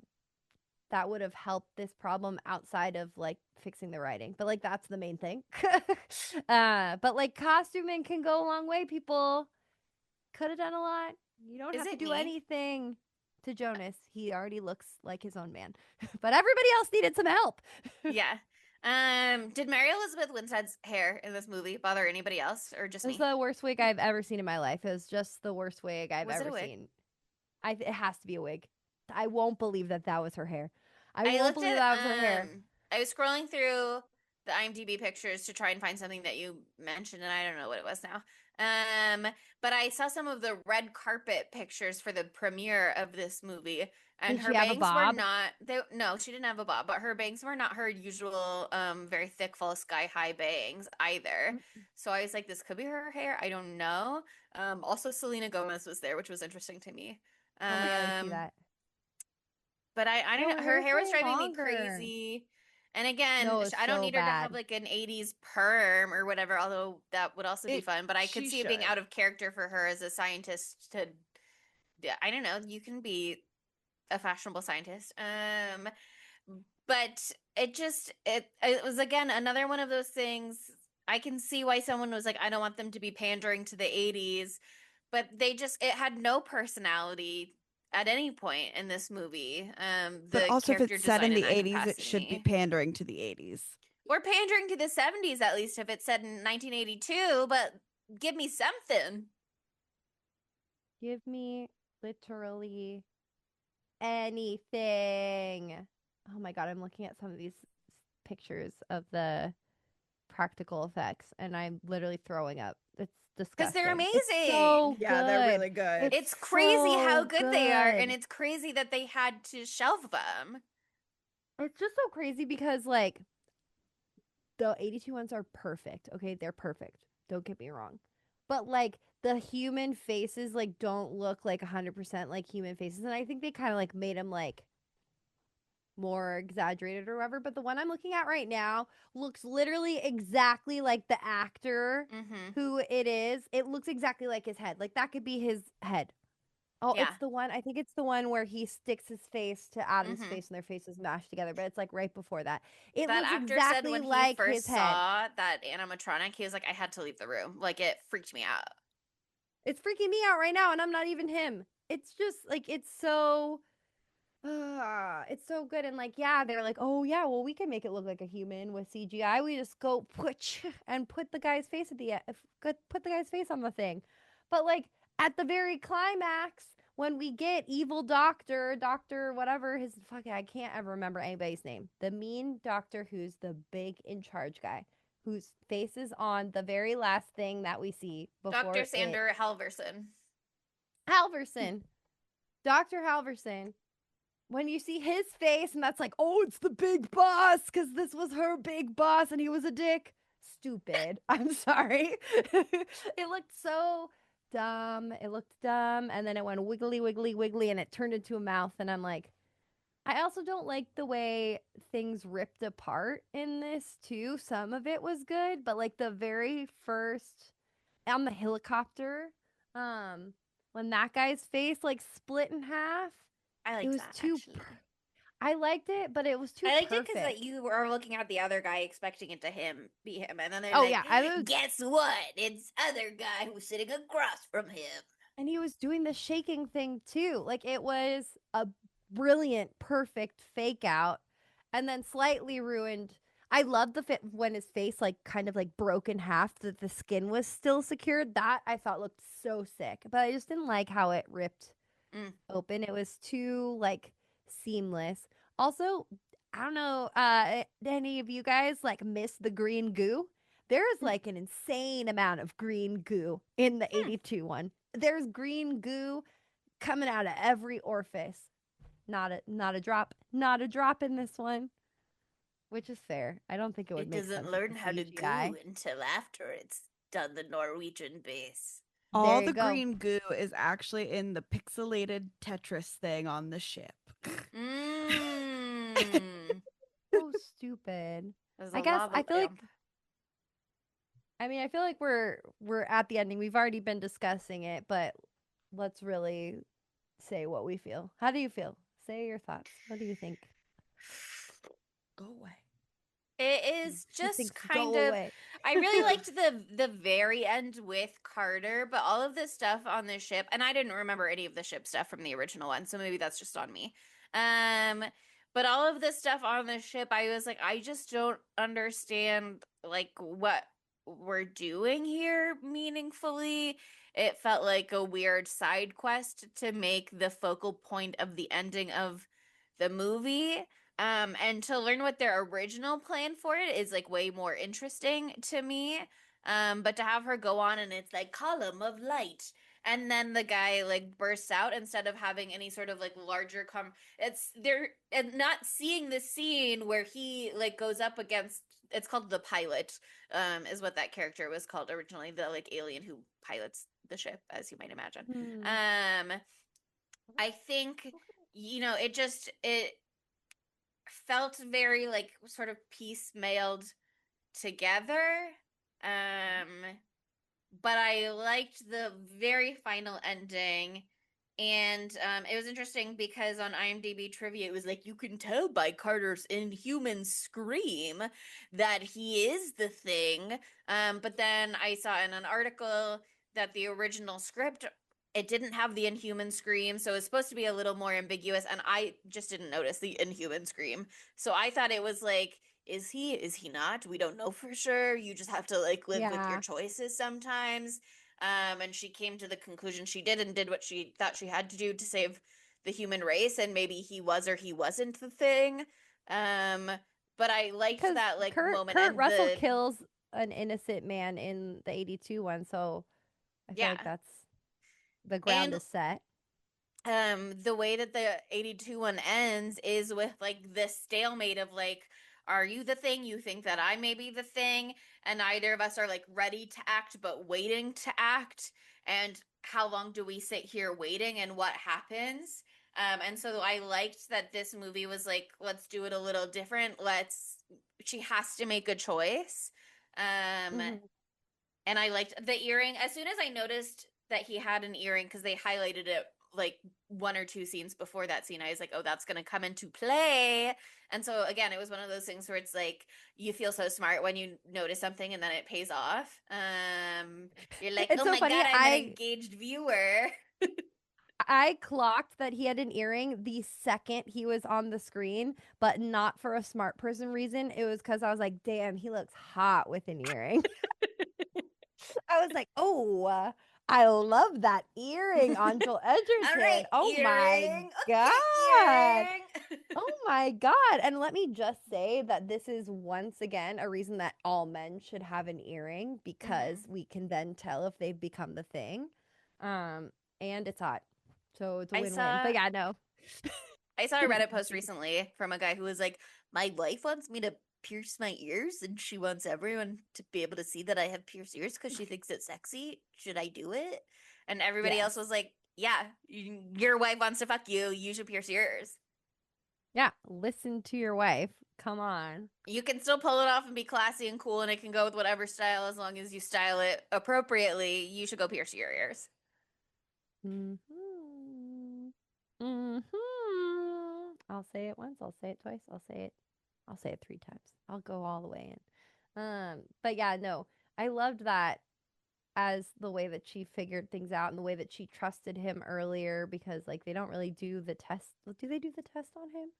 that would have helped this problem outside of like fixing the writing. But like that's the main thing. But like costuming can go a long way, people. Could have done a lot. You don't Is have to it do me? anything to Jonas. He already looks like his own man. But everybody else needed some help. Yeah. Did Mary Elizabeth Winstead's hair in this movie bother anybody else or just It was me? the worst wig I've ever seen in my life. It was just the worst wig I've Was it ever a wig? seen. It has to be a wig. I won't believe that that was her hair. I I won't looked believe at that was her hair. I was scrolling through the IMDb pictures to try and find something that you mentioned, and I don't know what it was now. But I saw some of the red carpet pictures for the premiere of this movie, and Did her she have a bangs were bob? not no, she didn't have a bob, but her bangs were not her usual very thick, full sky high bangs either. So I was like, this could be her hair. I don't know. Also Selena Gomez was there, which was interesting to me. Oh my god, I see Um, that. but I No, don't know. her Her hair's hair was way driving me longer. crazy. And again, No, it's I don't so need her to have bad. like an 80s perm or whatever, although that would also be fun. But I could She see it being should. out of character for her as a scientist to, yeah, I don't know, you can be a fashionable scientist. But it was again another one of those things. I can see why someone was like, I don't want them to be pandering to the 80s, but it had no personality at any point in this movie. But The also, if character it's set design in in the that 80s, it should be capacity. pandering to the 80s. Or pandering to the 70s at least if it's set in 1982, but give me something. Give me literally anything. Oh my god, I'm looking at some of these pictures of the practical effects and I'm literally throwing up. It's Because they're disgusting. amazing. It's so Yeah, they're good. really good. It's crazy how so good they are, and good. it's crazy that they had to shelve them. It's just so crazy because like the 82 ones are perfect. Okay, they're perfect. Don't get me wrong. But like the human faces like don't look like 100% like human faces and I think they kind of like made them like more exaggerated or whatever, but the one I'm looking at right now looks literally exactly like the actor Mm-hmm. who it is. It looks exactly like his head. Like that could be his head. Oh, Yeah. it's the one. I think it's the one where he sticks his face to Adam's Mm-hmm. face and their faces mashed together, but it's like right before that. It That looks actor said exactly when he like first his head. saw that animatronic, he was like, I had to leave the room. Like, it freaked me out. It's freaking me out right now, and I'm not even him. It's just like it's so good. And like, yeah, they're like, oh yeah, well we can make it look like a human with CGI. We just go putch and put the guy's face at the put the guy's face on the thing. But like at the very climax, when we get evil doctor whatever his fucking, I can't ever remember anybody's name. The mean doctor who's the big in charge guy, whose face is on the very last thing that we see before Dr. Sander Halverson. Halverson. Dr. Halverson. When you see his face and that's like, oh, it's the big boss because this was her big boss and he was a dick. Stupid. I'm sorry. It looked so dumb. It looked dumb. And then it went wiggly, wiggly, wiggly and it turned into a mouth. And I'm like, I also don't like the way things ripped apart in this too. Some of it was good, but like the very first on the helicopter, when that guy's face like split in half, I like it was that too. actually. I liked it, but it was too. I liked perfect. it because you were looking at the other guy, expecting it to be him, and then they're Oh like, yeah, I was, "Guess what? It's other guy who's sitting across from him." and he was doing the shaking thing too. Like it was a brilliant, perfect fake out, and then slightly ruined. I loved the fit when his face like kind of like broke in half, that the skin was still secured. That I thought looked so sick, but I just didn't like how it ripped open. It was too like seamless. Also, I don't know, any of you guys like miss the green goo? There is like an insane amount of green goo in the 82 one. There's green goo coming out of every orifice. Not a drop, not a drop in this one, which is fair. I don't think it would It make doesn't sense with learn the how to CGI. goo until after it's done the Norwegian base. All you the go. green goo is actually in the pixelated Tetris thing on the ship. So stupid. There's I a guess lava I feel like, lamp. I mean, I feel like we're at the ending. We've already been discussing it, but let's really say what we feel. How do you feel? Say your thoughts. What do you think? Go away. It is She just thinks kind go of. away. I really liked the very end with Carter, but all of this stuff on the ship, and I didn't remember any of the ship stuff from the original one, so maybe that's just on me. But all of this stuff on the ship, I was like, I just don't understand like what we're doing here meaningfully. It felt like a weird side quest to make the focal point of the ending of the movie. And to learn what their original plan for it is like way more interesting to me. But to have her go on and it's like column of light, and then the guy like bursts out instead of having any sort of like larger it's they're and not seeing the scene where he like goes up against, it's called the pilot, is what that character was called originally, the like alien who pilots the ship, as you might imagine. I think, it felt very like sort of piecemealed together. But I liked the very final ending. And it was interesting because on IMDb trivia, it was like, you can tell by Carter's inhuman scream that he is the thing. But then I saw in an article that the original script, it didn't have the inhuman scream, so it's supposed to be a little more ambiguous, and I just didn't notice the inhuman scream. So I thought it was like, is he not? We don't know for sure. You just have to like live with your choices sometimes. And she came to the conclusion she did and did what she thought she had to do to save the human race, and maybe he was or he wasn't the thing. But I liked that like moment. Kurt Russell kills an innocent man in the 82 one, so I feel like that's the ground is set. The way that the 82 one ends is with like this stalemate of like, are you the thing? You think that I may be the thing, and neither of us are like ready to act but waiting to act. And how long do we sit here waiting, and what happens? And so I liked that this movie was like, let's do it a little different. She has to make a choice. And I liked the earring. As soon as I noticed that he had an earring, because they highlighted it like one or two scenes before that scene, I was like, oh, that's going to come into play. And so again, it was one of those things where it's like, you feel so smart when you notice something and then it pays off. You're like, oh so my funny. God, I'm an engaged viewer. I clocked that he had an earring the second he was on the screen, but not for a smart person reason. It was because I was like, damn, he looks hot with an earring. I was like, oh, I love that earring on Joel Edgerton. All right, Oh my earring. god. Earring. Oh my god. And let me just say that this is once again a reason that all men should have an earring because we can then tell if they've become the thing. And it's hot. So it's a I win-win. But saw yeah, no. I saw a Reddit post recently from a guy who was like, "My wife wants me to pierce my ears, and she wants everyone to be able to see that I have pierced ears because she thinks it's sexy. Should I do it?" And everybody else Yes. was like, "Yeah, your wife wants to fuck you. You should pierce your ears. Yeah, listen to your wife. Come on. You can still pull it off and be classy and cool, and it can go with whatever style as long as you style it appropriately. You should go pierce your ears." Mhm. Mhm. I'll say it once, I'll say it twice, I'll say it 3 times. I'll go all the way in. But yeah, no. I loved that as the way that she figured things out and the way that she trusted him earlier because like they don't really do the test. Do they do the test on him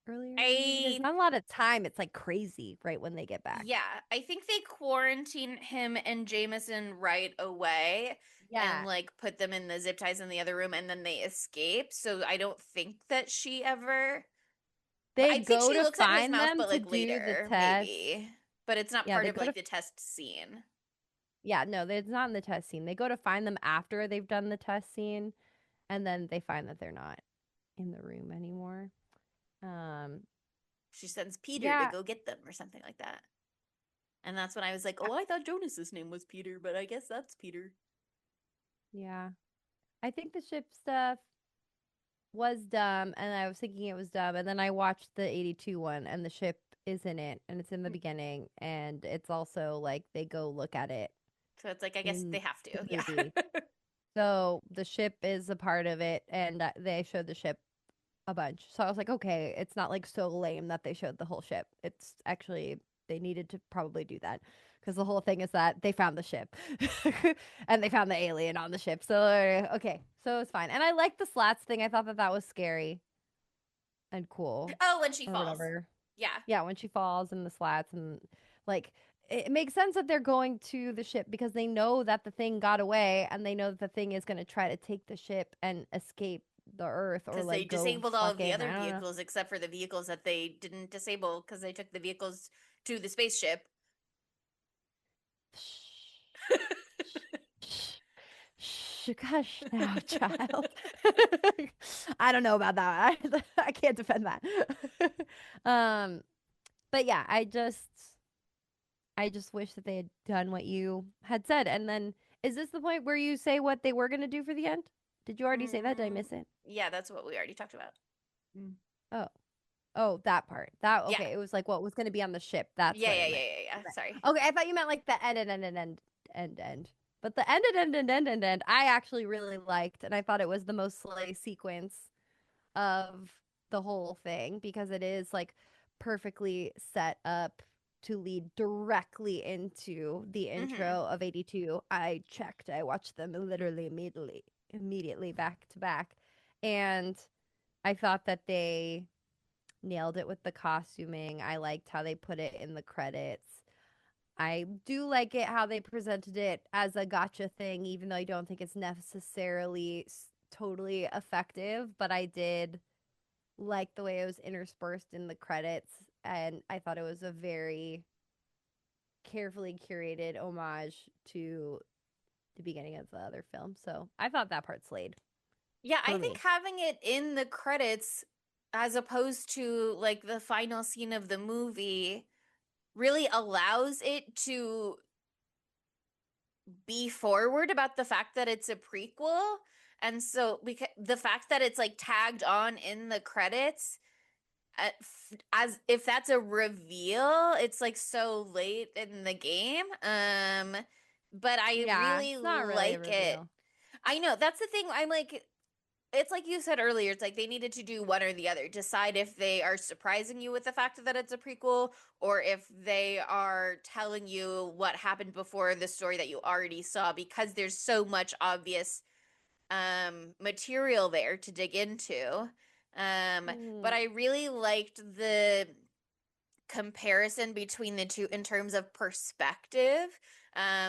earlier in the movie? There's I not a lot of time. It's like crazy right when they get back. Yeah, I think they quarantine him and Jameson right away and Yeah. like put them in the zip ties in the other room and then they escape. So I don't think that she ever. They I think go she to looks at his find mouth, them but to like do the later, test. maybe. But it's not Yeah, part they of go to like the test scene. Yeah, no, it's not in the test scene. They go to find them after they've done the test scene, and then they find that they're not in the room anymore. Um, She sends Peter to yeah, go get them or something like that. And that's when I was like, oh, I thought Jonas's name was Peter, but I guess that's Peter. yeah. I think the ship stuff was dumb, and I was thinking it was dumb, and then I watched the 82 one, and the ship is in it, and it's in the beginning, and it's also like they go look at it So it's like, I guess they in have the to. Yeah. movie. So the ship is a part of it, and they showed the ship a bunch. So I was like, okay, it's not like so lame that they showed the whole ship. It's actually they needed to probably do that because the whole thing is that they found the ship and they found the alien on the ship. So okay, so it's fine. And I like the slats thing. I thought that that was scary and cool Oh, when she or falls. whatever. Yeah. Yeah, when she falls in the slats and like it makes sense that they're going to the ship because they know that the thing got away and they know that the thing is going to try to take the ship and escape the earth or Because they like go disabled all of the fucking other I don't know. vehicles except for the vehicles that they didn't disable because they took the vehicles to the spaceship. Gosh, now, child. I don't know about that. I can't defend that. um, but yeah, I just wish that they had done what you had said. And then, is this the point where you say what they were gonna do for the end? Did you already say that? Did I miss it? Yeah, that's what we already talked about. Oh, oh, that part. That Yeah. okay. It was like what was gonna be on the ship. That's Yeah, what yeah, it yeah, meant. yeah, yeah. Sorry. Okay, I thought you meant like the end. But the end. I actually really liked, and I thought it was the most slay sequence of the whole thing because it is like perfectly set up to lead directly into the intro of 82. I checked. I watched them literally immediately back to back, and I thought that they nailed it with the costuming. I liked how they put it in the credits. I do like it how they presented it as a gotcha thing, even though I don't think it's necessarily totally effective. But I did like the way it was interspersed in the credits, and I thought it was a very carefully curated homage to the beginning of the other film. So I thought that part slayed Yeah, I for think me. having it in the credits as opposed to like the final scene of the movie really allows it to be forward about the fact that it's a prequel. And so because the fact that it's like tagged on in the credits as if that's a reveal, it's like so late in the game. But I Yeah, really it's not really a like it. reveal. I know that's the thing. I'm like, it's like you said earlier, it's like they needed to do one or the other. Decide if they are surprising you with the fact that it's a prequel or if they are telling you what happened before the story that you already saw because there's so much obvious material there to dig into. But I really liked the comparison between the two in terms of perspective.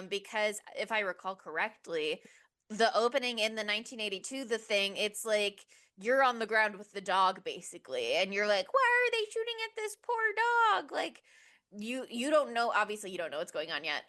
because if I recall correctly, the opening in the 1982 The Thing, it's like you're on the ground with the dog basically, and you're like, why are they shooting at this poor dog? Like you don't know, obviously you don't know what's going on yet.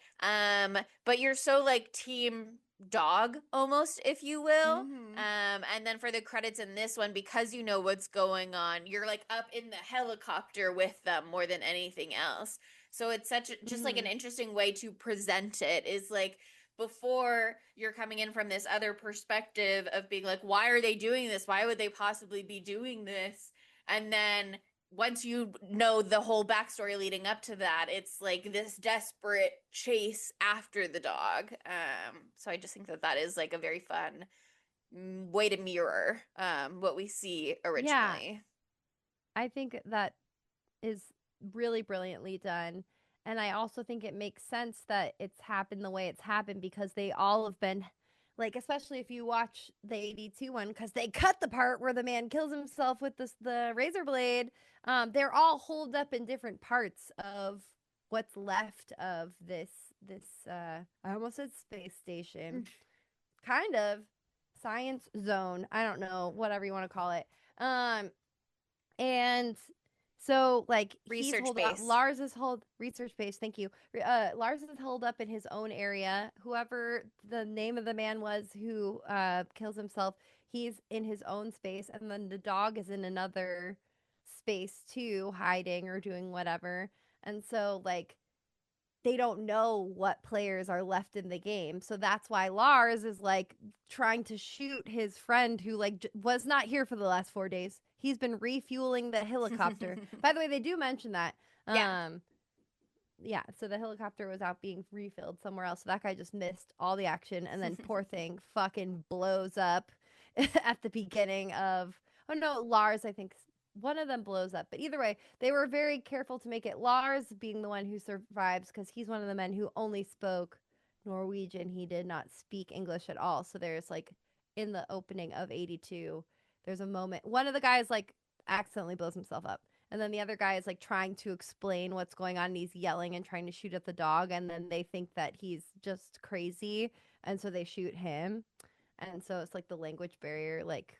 But you're so like team dog almost, if you will. Mhm. And then for the credits in this one, because you know what's going on, you're like up in the helicopter with them more than anything else. So it's just like an Mhm. interesting way to present it, is like before you're coming in from this other perspective of being like, why are they doing this? Why would they possibly be doing this? And then once you know the whole backstory leading up to that, it's like this desperate chase after the dog. So I just think that that is like a very fun way to mirror what we see Yeah, originally. I think that is really brilliantly done. And I also think it makes sense that it's happened the way it's happened because they all have been like, especially if you watch the 82 one, because they cut the part where the man kills himself with the razor blade. They're all holed up in different parts of what's left of this I almost said space station. Kind of science zone. I don't know, whatever you want to call it. Um and so like he's Research holed up. base. Lars is hold research base. Thank you. Lars is holed up in his own area. Whoever the name of the man was who kills himself, he's in his own space, and then the dog is in another space too, hiding or doing whatever. And so like they don't know what players are left in the game. So that's why Lars is like trying to shoot his friend who like was not here for the last 4 days. He's been refueling the helicopter. By the way, they do mention that. Yeah. Yeah, so the helicopter was out being refilled somewhere else. So that guy just missed all the action and then poor thing fucking blows up at the beginning of oh no, Lars I think one of them blows up. But either way, they were very careful to make it Lars being the one who survives because he's one of the men who only spoke Norwegian. He did not speak English at all. So there's like in the opening of 82, there's a moment one of the guys like accidentally blows himself up. And then the other guy is like trying to explain what's going on and he's yelling and trying to shoot at the dog and then they think that he's just crazy and so they shoot him. And so it's like the language barrier like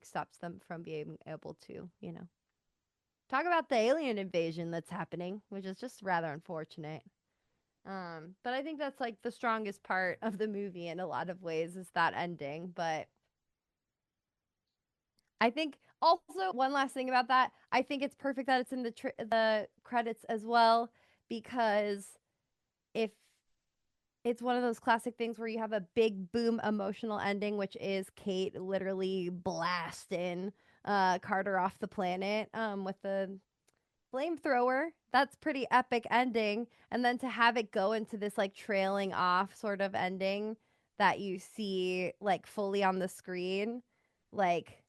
stops them from being able to, talk about the alien invasion that's happening, which is just rather unfortunate. But I think that's like the strongest part of the movie in a lot of ways is that ending. But I think also one last thing about that, I think it's perfect that it's in the credits as well because if it's one of those classic things where you have a big boom emotional ending, which is Kate literally blasting Carter off the planet with the flamethrower. That's pretty epic ending. And then to have it go into this like trailing off sort of ending that you see like fully on the screen, like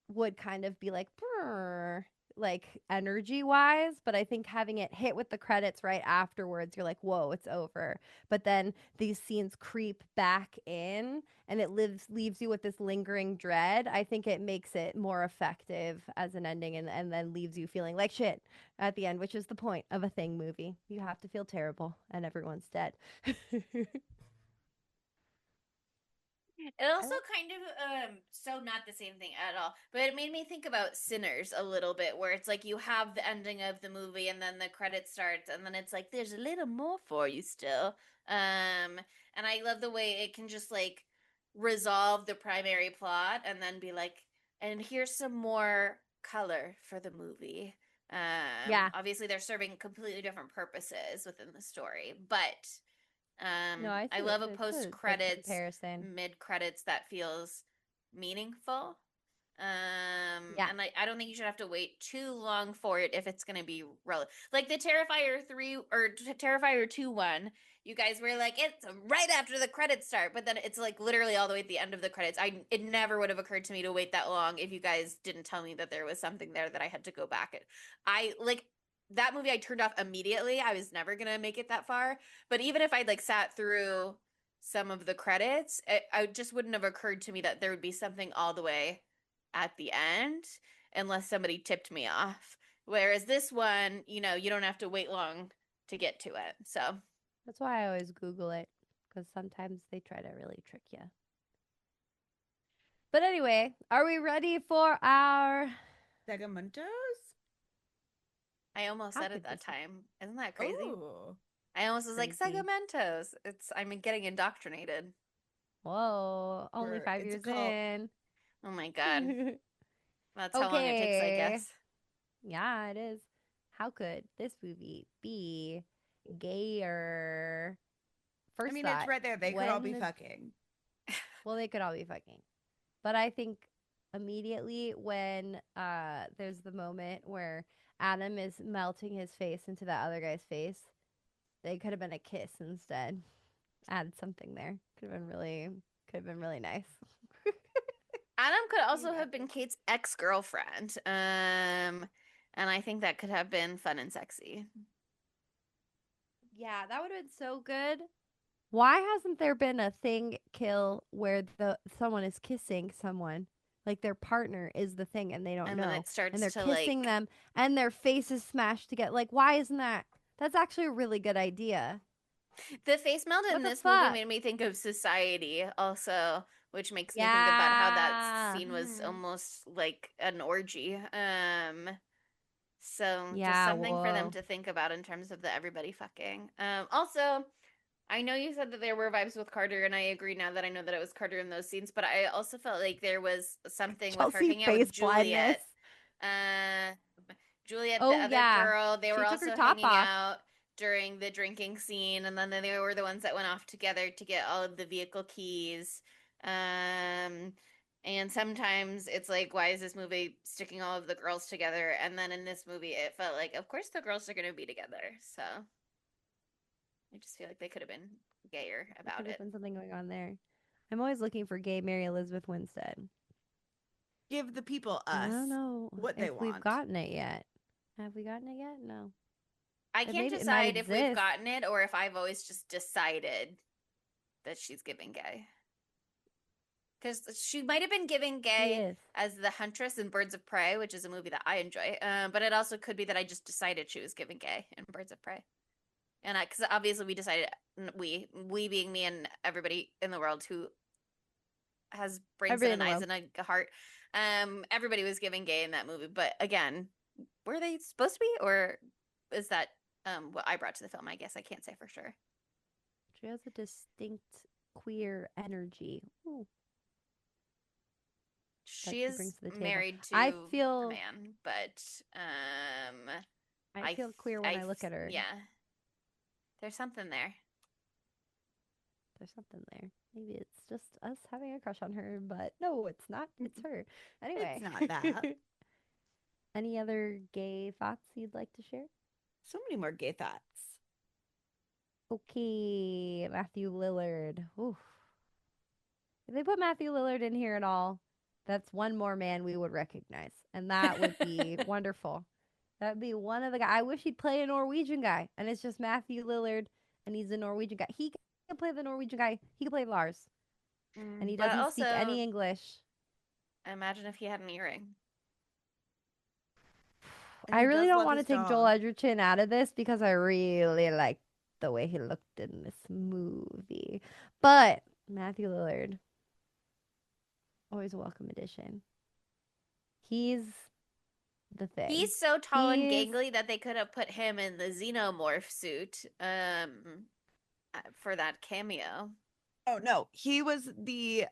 would kind of be like, "Brr," like energy wise, but I think having it hit with the credits right afterwards, you're like, whoa, it's over. But then these scenes creep back in and it leaves you with this lingering dread. I think it makes it more effective as an ending and then leaves you feeling like shit at the end, which is the point of a Thing movie. You have to feel terrible and everyone's dead. It also kind of so not the same thing at all, but it made me think about Sinners a little bit, where it's like you have the ending of the movie and then the credits starts and then it's like there's a little more for you still. And I love the way it can just like resolve the primary plot and then be like, and here's some more color for the movie. Yeah. Obviously they're serving completely different purposes within the story, but No, I I see love a it's post a good credits, comparison. mid credits that feels meaningful. Yeah. And I don't think you should have to wait too long for it if it's going to be relevant. Like the Terrifier 3 or Terrifier 2 one, you guys were like, it's right after the credits start, but then it's like literally all the way at the end of the credits. It never would have occurred to me to wait that long if you guys didn't tell me that there was something there that I had to go back at. I like that movie I turned off immediately. I was never going to make it that far. But even if I'd like sat through some of the credits, it just wouldn't have occurred to me that there would be something all the way at the end unless somebody tipped me off. Whereas this one, you don't have to wait long to get to it. So That's why I always Google it, because sometimes they try to really trick you. But anyway, are we ready for our? Segmentos? I almost How said it could that this be? time. Isn't that crazy? Ooh. I almost was like Crazy. segmentos. I'm getting indoctrinated. Whoa, only 5 It's a years cult. in. Oh my god. That's how long it takes, I Okay. guess. Yeah, it is. How could this movie be gayer? First I mean, it's thought, right there. They could all be when fucking. well, they could all be fucking. But I think immediately when there's the moment where Adam is melting his face into that other guy's face, they could have been a kiss instead. Add something there. Could have been really nice. Adam could also Yeah. have been Kate's ex-girlfriend. And I think that could have been fun and sexy. Yeah, that would have been so good. Why hasn't there been a thing kill where someone is kissing someone? Like their partner is the thing and they don't And then know. it starts And they're to kissing like them and their faces smashed together. Like, why isn't that? That's actually a really good idea. the face melt What in the this movie fuck? made me think of Society also, which makes me think about how that Yeah. scene was Mhm. almost like an orgy. So just Yeah, something for them whoa. to think about in terms of the everybody fucking. Also, I know you said that there were vibes with Carter, and I agree now that I know that it was Carter in those scenes, but I also felt like there was something with her Chelsea hanging out with face blindness. Juliet. Uh, Juliet, the Oh, other yeah. girl, they were She took her also top hanging off. out during the drinking scene, and then they were the ones that went off together to get all of the vehicle keys. And sometimes it's like, why is this movie sticking all of the girls together? And then in this movie, it felt like, of course, the girls are going to be together. So I just feel like they could have been gayer There about could have it. been something going on there. I'm always looking for gay Mary Elizabeth Winstead. Give the people I us don't know what they if we've want. gotten it yet. Have we gotten it yet? No. I can't Maybe it might decide if we've exist. gotten it or if I've always just decided that she's giving gay. Because she might have been giving She gay is. as the Huntress in Birds of Prey, which is a movie that I enjoy. But it also could be that I just decided she was giving gay in Birds of Prey. And because obviously we decided, we being me and everybody in the world who has brains Everybody and in the eyes world. and a heart, everybody was giving gay in that movie. But again, were they supposed to be, or is that what I brought to the film? I guess I can't say for sure. She has a distinct queer energy. Ooh, She she brings is to the table. married to I a feel man, but I feel queer when I look at her. yeah, there's something there. There's something there. Maybe it's just us having a crush on her, but no, it's not. It's her. Anyway. It's not that. Any other gay thoughts you'd like to share? So many more gay thoughts. Okay, Matthew Lillard. Oof. If they put Matthew Lillard in here at all, that's one more man we would recognize, and that would be wonderful. That would be one of the guys. I wish he'd play a Norwegian guy, and it's just Matthew Lillard, and he's a Norwegian guy. He can play the Norwegian guy. He can play Lars, and he But doesn't speak also, any English. imagine if he had an earring. And I he really does don't love want to his take Joel dog. Edgerton out of this because I really like the way he looked in this movie. But Matthew Lillard, always a welcome addition. He's the thing. He's so tall and He's- gangly that they could have put him in the xenomorph suit for that cameo. Oh no, he was the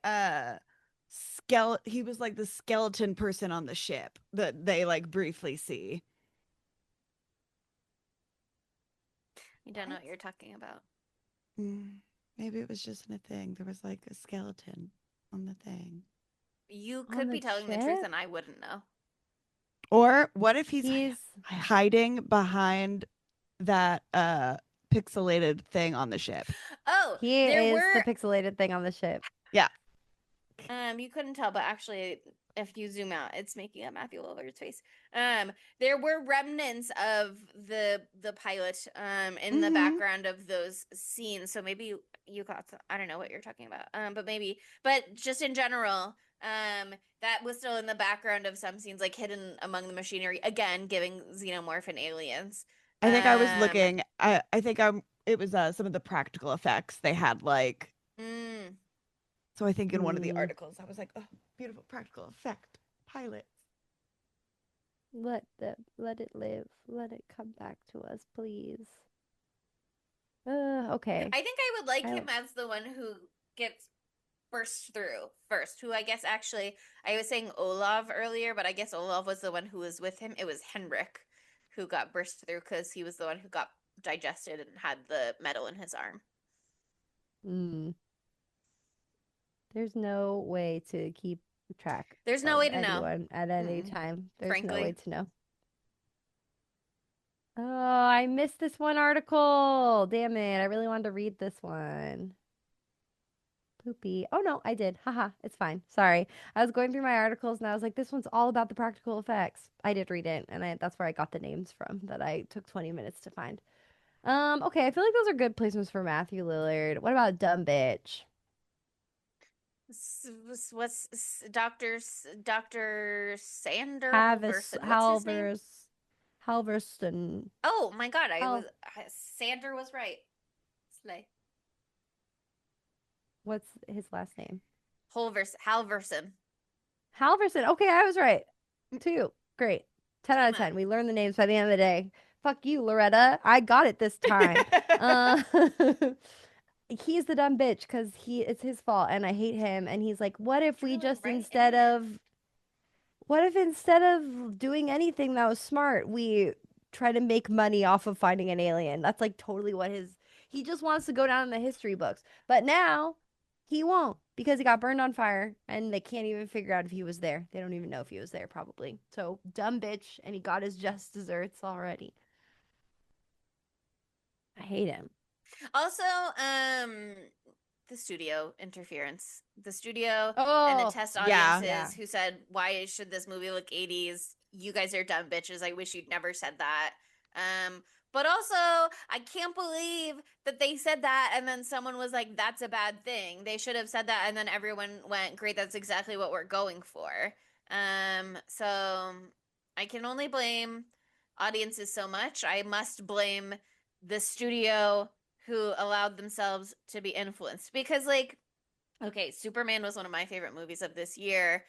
he was like the skeleton person on the ship that they like briefly see. You don't know What? what you're talking about. Maybe it was just in a thing. There was like a skeleton on the thing. You On could the be telling the truth ship? and I wouldn't know. Or what if he's He's hiding behind that pixelated thing on the ship? Oh, he there is were the pixelated thing on the ship. you couldn't tell, but actually if you zoom out, it's making a Matthew Lillard's face. There were remnants of the pilot in the Mhm. background of those scenes. So maybe you got I don't know what you're talking about. But just in general, that was still in the background of some scenes, like hidden among the machinery, again giving xenomorph and aliens. I think I was Um, looking. I think it was some of the practical effects they had like. Mm. So I think in one of the Mm. articles I was like, oh, beautiful practical effect pilot. Let it live. Let it come back to us, please. Okay. I think I would like I- him as the one who gets burst through first. Who I guess actually, I was saying Olaf earlier, but I guess Olaf was the one who was with him. It was Henrik who got burst through because he was the one who got digested and had the metal in his arm. Mm. There's no way to keep track. There's no of way to know. anyone at any Mm-mm. time. There's no Frankly. way to know. Oh, I missed this one article. Damn it. I really wanted to read this one. Poopy. Oh no, I did. Haha, it's fine. Sorry. I was going through my articles and I was like, this one's all about the practical effects. I did read it, and that's where I got the names from that I took 20 minutes to find. Okay, I feel like those are good placements for Matthew Lillard. What about Dumb Bitch? What's Dr. Sander Havis Halverson? What's his name? Halverston. Oh my God, Hal- Sander was right. Slay. What's his last name? Halverson. Halverson. Okay, I was right. 2. Great. 10 out of Come 10. on. We learned the names by the end of the day. Fuck you, Loretta. I got it this time. He's the dumb bitch because it's his fault and I hate him. And he's like, what if we Really just right instead in it. of what if instead of doing anything that was smart, we try to make money off of finding an alien? That's like totally what he just wants to go down in the history books. But now he won't because he got burned on fire and they can't even figure out if he was there. They don't even know if he was there probably. So dumb bitch, and he got his just desserts already. I hate him. Also, the studio interference. The studio and Oh, the test yeah. audiences Yeah. who said, why should this movie look 80s? You guys are dumb bitches. I wish you'd never said that. But also, I can't believe that they said that and then someone was like, that's a bad thing. They should have said that and then everyone went, great, that's exactly what we're going for. So I can only blame audiences so much. I must blame the studio who allowed themselves to be influenced because like okay, Superman was one of my favorite movies of this year.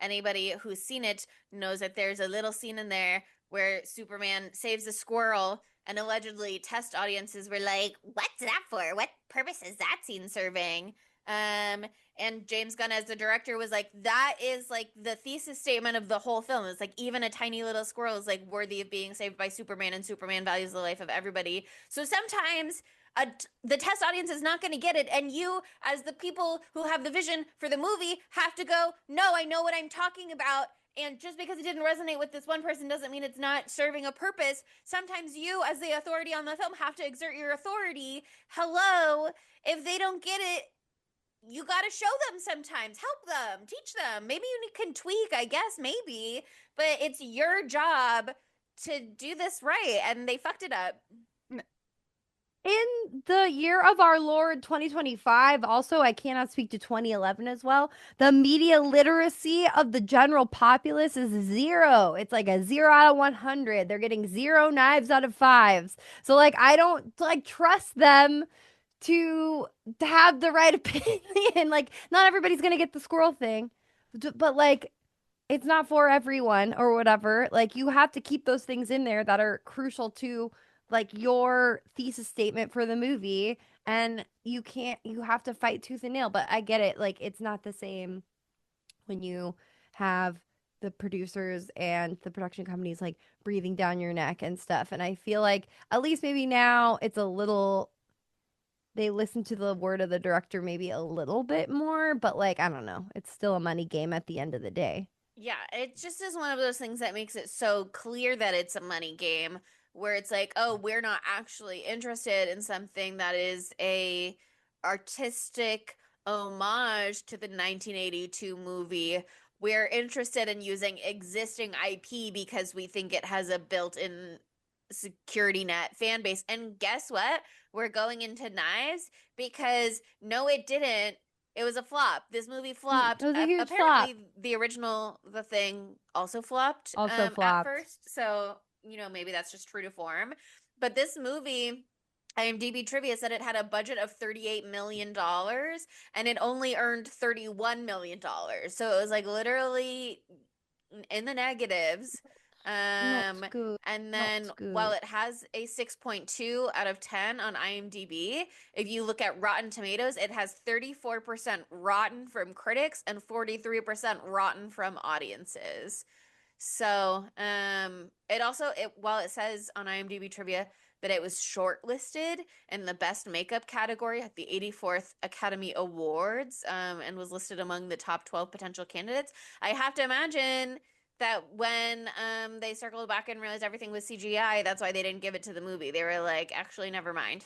Anybody who's seen it knows that there's a little scene in there where Superman saves a squirrel and allegedly test audiences were like, what's that for? What purpose is that scene serving? And James Gunn as the director was like, that is like the thesis statement of the whole film. It's like even a tiny little squirrel is like worthy of being saved by Superman, and Superman values the life of everybody. So sometimes the test audience is not going to get it, and you as the people who have the vision for the movie have to go, no, I know what I'm talking about, and just because it didn't resonate with this one person doesn't mean it's not serving a purpose. Sometimes you as the authority on the film have to exert your authority. Hello, if they don't get it, you got to show them sometimes, help them, teach them. Maybe you can tweak, I guess, maybe, but it's your job to do this right, and they fucked it up. In the year of our Lord 2025, also, I cannot speak to 2011 as well. The media literacy of the general populace is 0. It's like a 0 out of 100. They're getting 0 knives out of 5s. So, like, I don't like trust them to have the right opinion. Like, not everybody's gonna get the squirrel thing, but like, it's not for everyone or whatever. Like, you have to keep those things in there that are crucial to like your thesis statement for the movie, and you have to fight tooth and nail. But I get it, like it's not the same when you have the producers and the production companies like breathing down your neck and stuff. And I feel like at least maybe now it's a little, they listen to the word of the director maybe a little bit more, but like I don't know, it's still a money game at the end of the day. Yeah, it just is one of those things that makes it so clear that it's a money game, where it's like, oh, we're not actually interested in something that is a artistic homage to the 1982 movie. We're interested in using existing IP because we think it has a built-in security net fan base. And guess what? We're going into Knives because no, it didn't. It was a flop. This movie flopped. It was a huge Apparently, flop. the original The Thing also flopped. Also At flopped. first. So maybe that's just true to form. But this movie IMDb trivia said it had a budget of $38 million and it only earned $31 million. So it was like literally in the negatives. Not good. And Not then while good. it has a 6.2 out of 10 on IMDb, if you look at Rotten Tomatoes, it has 34% rotten from critics and 43% rotten from audiences. So, while it says on IMDb trivia that it was shortlisted in the best makeup category at the 84th Academy Awards, and was listed among the top 12 potential candidates, I have to imagine that when they circled back and realized everything was CGI, that's why they didn't give it to the movie. They were like, actually, never mind.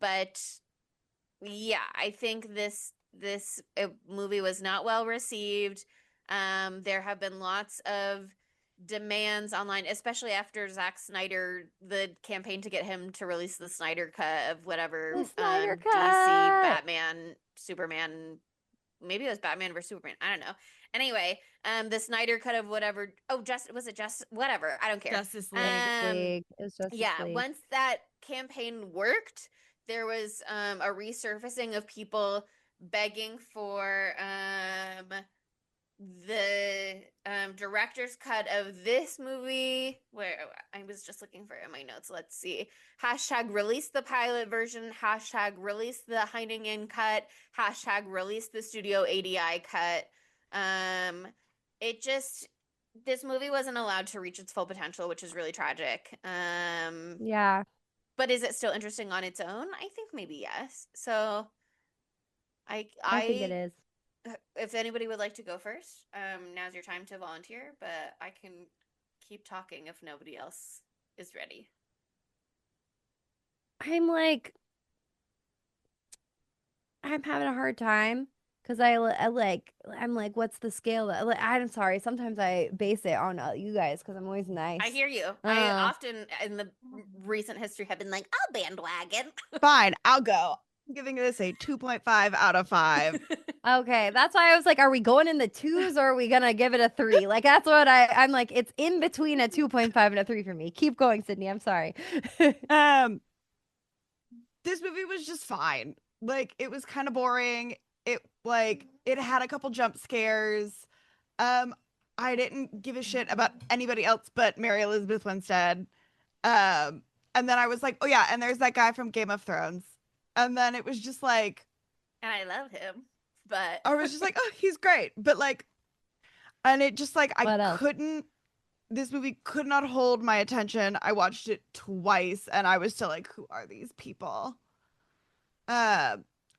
But yeah, I think this movie was not well received. There have been lots of demands online, especially after Zack Snyder, the campaign to get him to release the Snyder cut of whatever The Snyder DC, Cut! Batman, Superman, maybe it was Batman versus Superman. I don't know. Anyway, the Snyder cut of whatever. Oh, whatever. I don't care. Justice League. League. It was Justice Yeah, League. once that campaign worked, there was a resurfacing of people begging for the director's cut of this movie. Where I was just looking for it in my notes. Let's see. Hashtag release the pilot version. Hashtag release the hiding in cut. Hashtag release the studio ADI cut. This movie wasn't allowed to reach its full potential, which is really tragic. Yeah. But is it still interesting on its own? I think maybe yes. So I think it is. if anybody would like to go first, now's your time to volunteer, but I can keep talking if nobody else is ready. I'm having a hard time because I'm like, what's the scale? I'm sorry. Sometimes I base it on you guys because I'm always nice. I hear you. I often in the recent history have been like, I'll bandwagon. Fine, I'll go. I'm giving this a 2.5 out of 5. Okay, that's why I was like, are we going in the twos or are we gonna give it a 3? Like that's what I'm like. It's in between a 2.5 and a 3 for me. Keep going, Sydney. I'm sorry. This movie was just fine. Like it was kind of boring. It had a couple jump scares. I didn't give a shit about anybody else but Mary Elizabeth Winstead. And then I was like, oh yeah, and there's that guy from Game of Thrones. And then it was just like, and I love him, but I was just like, oh, he's great. But like, and it just like, this movie could not hold my attention. I watched it twice and I was still like, who are these people? I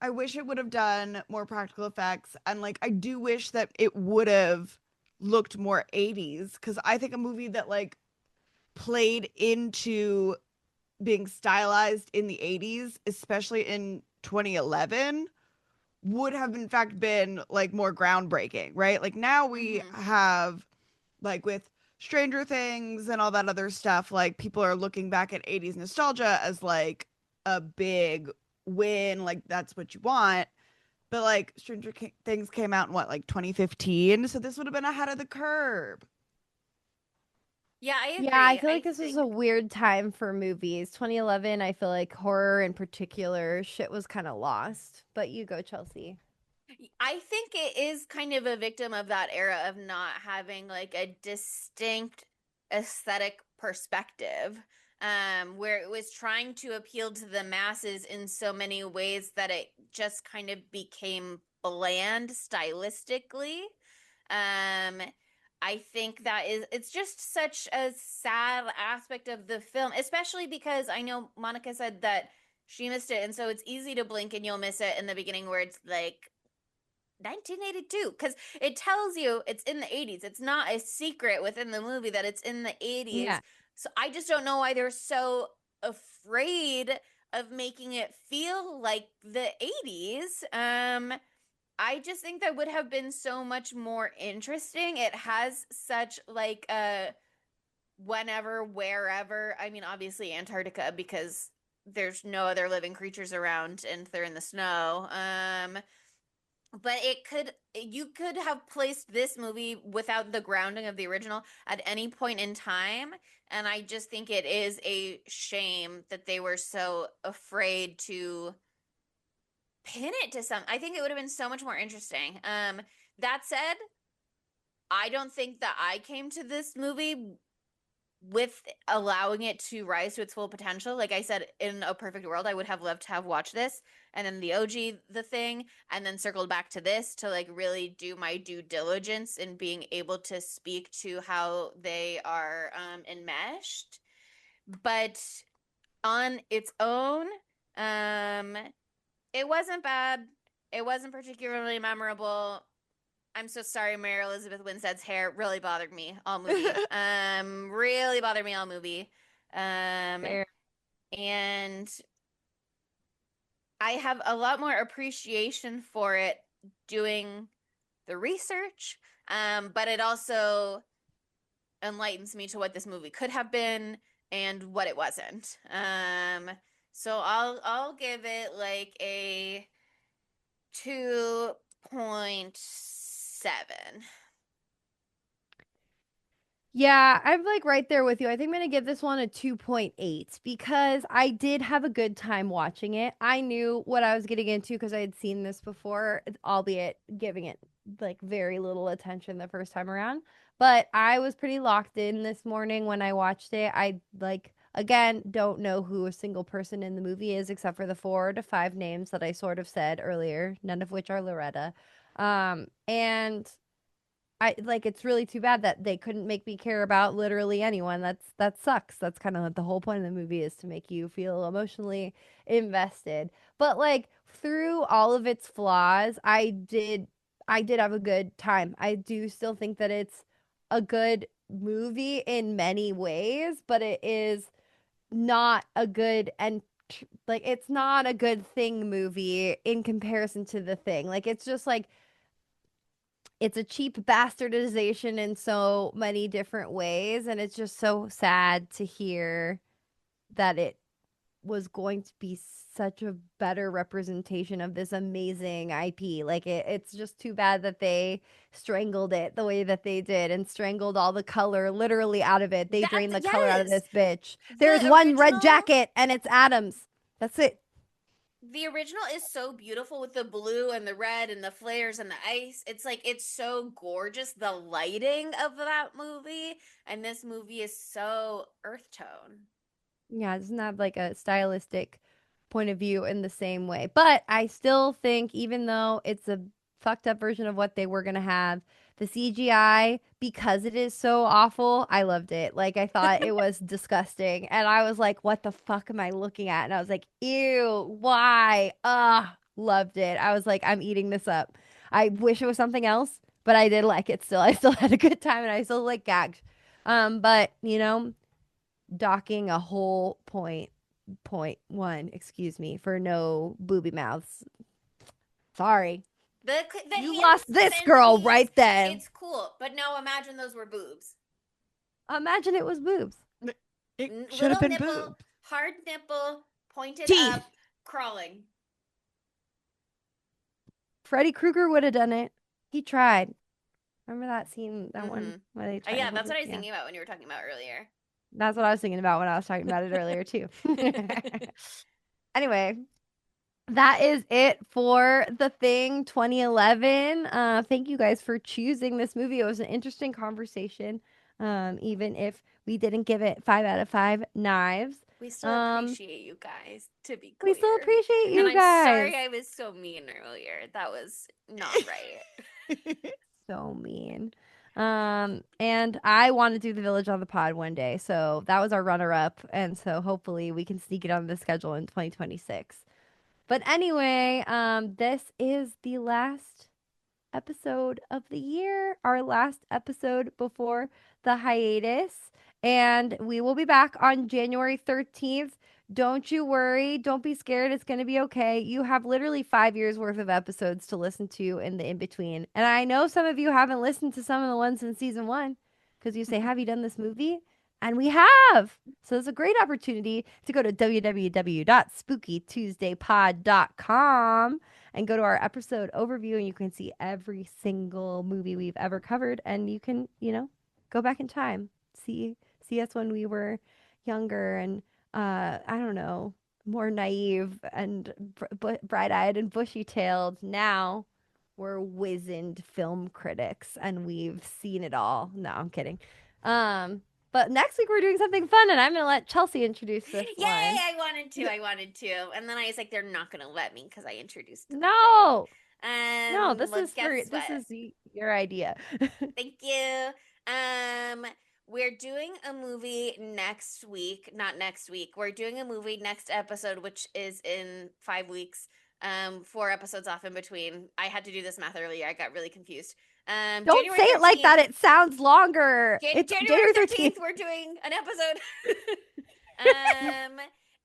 wish it would have done more practical effects. And like, I do wish that it would have looked more 80s. Cause I think a movie that like played into being stylized in the 80s, especially in 2011, would have in fact been like more groundbreaking, right? Like now we have like with Stranger Things and all that other stuff, like people are looking back at 80s nostalgia as like a big win, like that's what you want. But like Things came out in what, like 2015, so this would have been ahead of the curve. Yeah, I agree. Yeah, I feel like this was a weird time for movies. 2011, I feel like horror in particular, shit was kind of lost. But you go, Chelsea. I think it is kind of a victim of that era of not having like a distinct aesthetic perspective, where it was trying to appeal to the masses in so many ways that it just kind of became bland stylistically. I think it's just such a sad aspect of the film, especially because I know Monica said that she missed it. And so it's easy to blink and you'll miss it in the beginning where it's like 1982, because it tells you it's in the 80s. It's not a secret within the movie that it's in the 80s. Yeah. So I just don't know why they're so afraid of making it feel like the 80s. I just think that would have been so much more interesting. It has such like a whenever, wherever. I mean, obviously Antarctica because there's no other living creatures around and they're in the snow. but you could have placed this movie without the grounding of the original at any point in time, and I just think it is a shame that they were so afraid to pin it to some. I think it would have been so much more interesting. That said, I don't think that I came to this movie with allowing it to rise to its full potential. Like I said, in a perfect world, I would have loved to have watched this and then the OG, The Thing, and then circled back to this to like really do my due diligence in being able to speak to how they are enmeshed. But on its own, it wasn't bad. It wasn't particularly memorable. I'm so sorry, Mary Elizabeth Winstead's hair really bothered me all movie. Really bothered me all movie. Fair. And I have a lot more appreciation for it doing the research. But it also enlightens me to what this movie could have been and what it wasn't. So I'll give it like a 2.7. Yeah, I'm like right there with you. I think I'm gonna give this one a 2.8 because I did have a good time watching it. I knew what I was getting into because I had seen this before, albeit giving it like very little attention the first time around. But I was pretty locked in this morning when I watched it. I like again don't know who a single person in the movie is except for the 4 to 5 names that I sort of said earlier, none of which are Loretta. And I like it's really too bad that they couldn't make me care about literally anyone. That sucks. That's kind of what the whole point of the movie is to make you feel emotionally invested. But like through all of its flaws, I did have a good time. I do still think that it's a good movie in many ways, but it is not a good and like it's not a good thing movie in comparison to the thing. Like it's just like it's a cheap bastardization in so many different ways, and it's just so sad to hear that it was going to be such a better representation of this amazing IP. Like it's just too bad that they strangled it the way that they did and strangled all the color literally out of it. They drained the color out of Yes. this bitch. There's one red jacket and it's Adams. That's it. The original is so beautiful with the blue and the red and the flares and the ice. It's like it's so gorgeous, the lighting of that movie, and this movie is so earth tone. Yeah, it doesn't have like a stylistic point of view in the same way. But I still think, even though it's a fucked up version of what they were going to have, the CGI, because it is so awful, I loved it. Like, I thought it was disgusting. And I was like, what the fuck am I looking at? And I was like, ew, why? Ugh, loved it. I was like, I'm eating this up. I wish it was something else, but I did like it still. I still had a good time and I still like gagged. But you know, docking a whole point one, excuse me, for no booby mouths. Sorry. The You hands lost this and girl knees, right then. It's cool, but now imagine those were boobs. Imagine it was boobs. It should Little have been nipple, boob. hard nipple, pointed Teeth. up, crawling. Freddy Krueger would have done it. He tried. Remember that scene, that one Mhm. where they tried Yeah, to that's hold what I it? was thinking about when you were talking about earlier. That's what I was thinking about when I was talking about it earlier too. Anyway, that is it for The Thing 2011. Thank you guys for choosing this movie. It was an interesting conversation. Even if we didn't give it 5 out of 5 knives. We still appreciate you guys, to be clear. We still appreciate you and guys. I'm sorry I was so mean earlier. That was not right. So mean. And I want to do the Village on the Pod one day. So that was our runner up. And so hopefully we can sneak it on the schedule in 2026. But anyway, this is the last episode of the year, our last episode before the hiatus. And we will be back on January 13th. Don't you worry. Don't be scared. It's going to be okay. You have literally 5 years worth of episodes to listen to in the in between. And I know some of you haven't listened to some of the ones in season one because you say, have you done this movie? And we have. So it's a great opportunity to go to www.spookytuesdaypod.com and go to our episode overview, and you can see every single movie we've ever covered. And you can, go back in time, see us when we were younger and I don't know, more naive and bright-eyed and bushy-tailed. Now we're wizened film critics and we've seen it all. No, I'm kidding. But next week we're doing something fun, and I'm gonna let Chelsea introduce this Yay! one. I wanted to, and then I was like, they're not gonna let me because I introduced the No, thing. no, this well, is guess this what? is your idea. Thank you. We're doing a movie next week. Not next week. We're doing a movie next episode, which is in 5 weeks. 4 episodes off in between. I had to do this math earlier. I got really confused. Don't January say it like 13th that. It sounds longer. It's January 13th. We're doing an episode.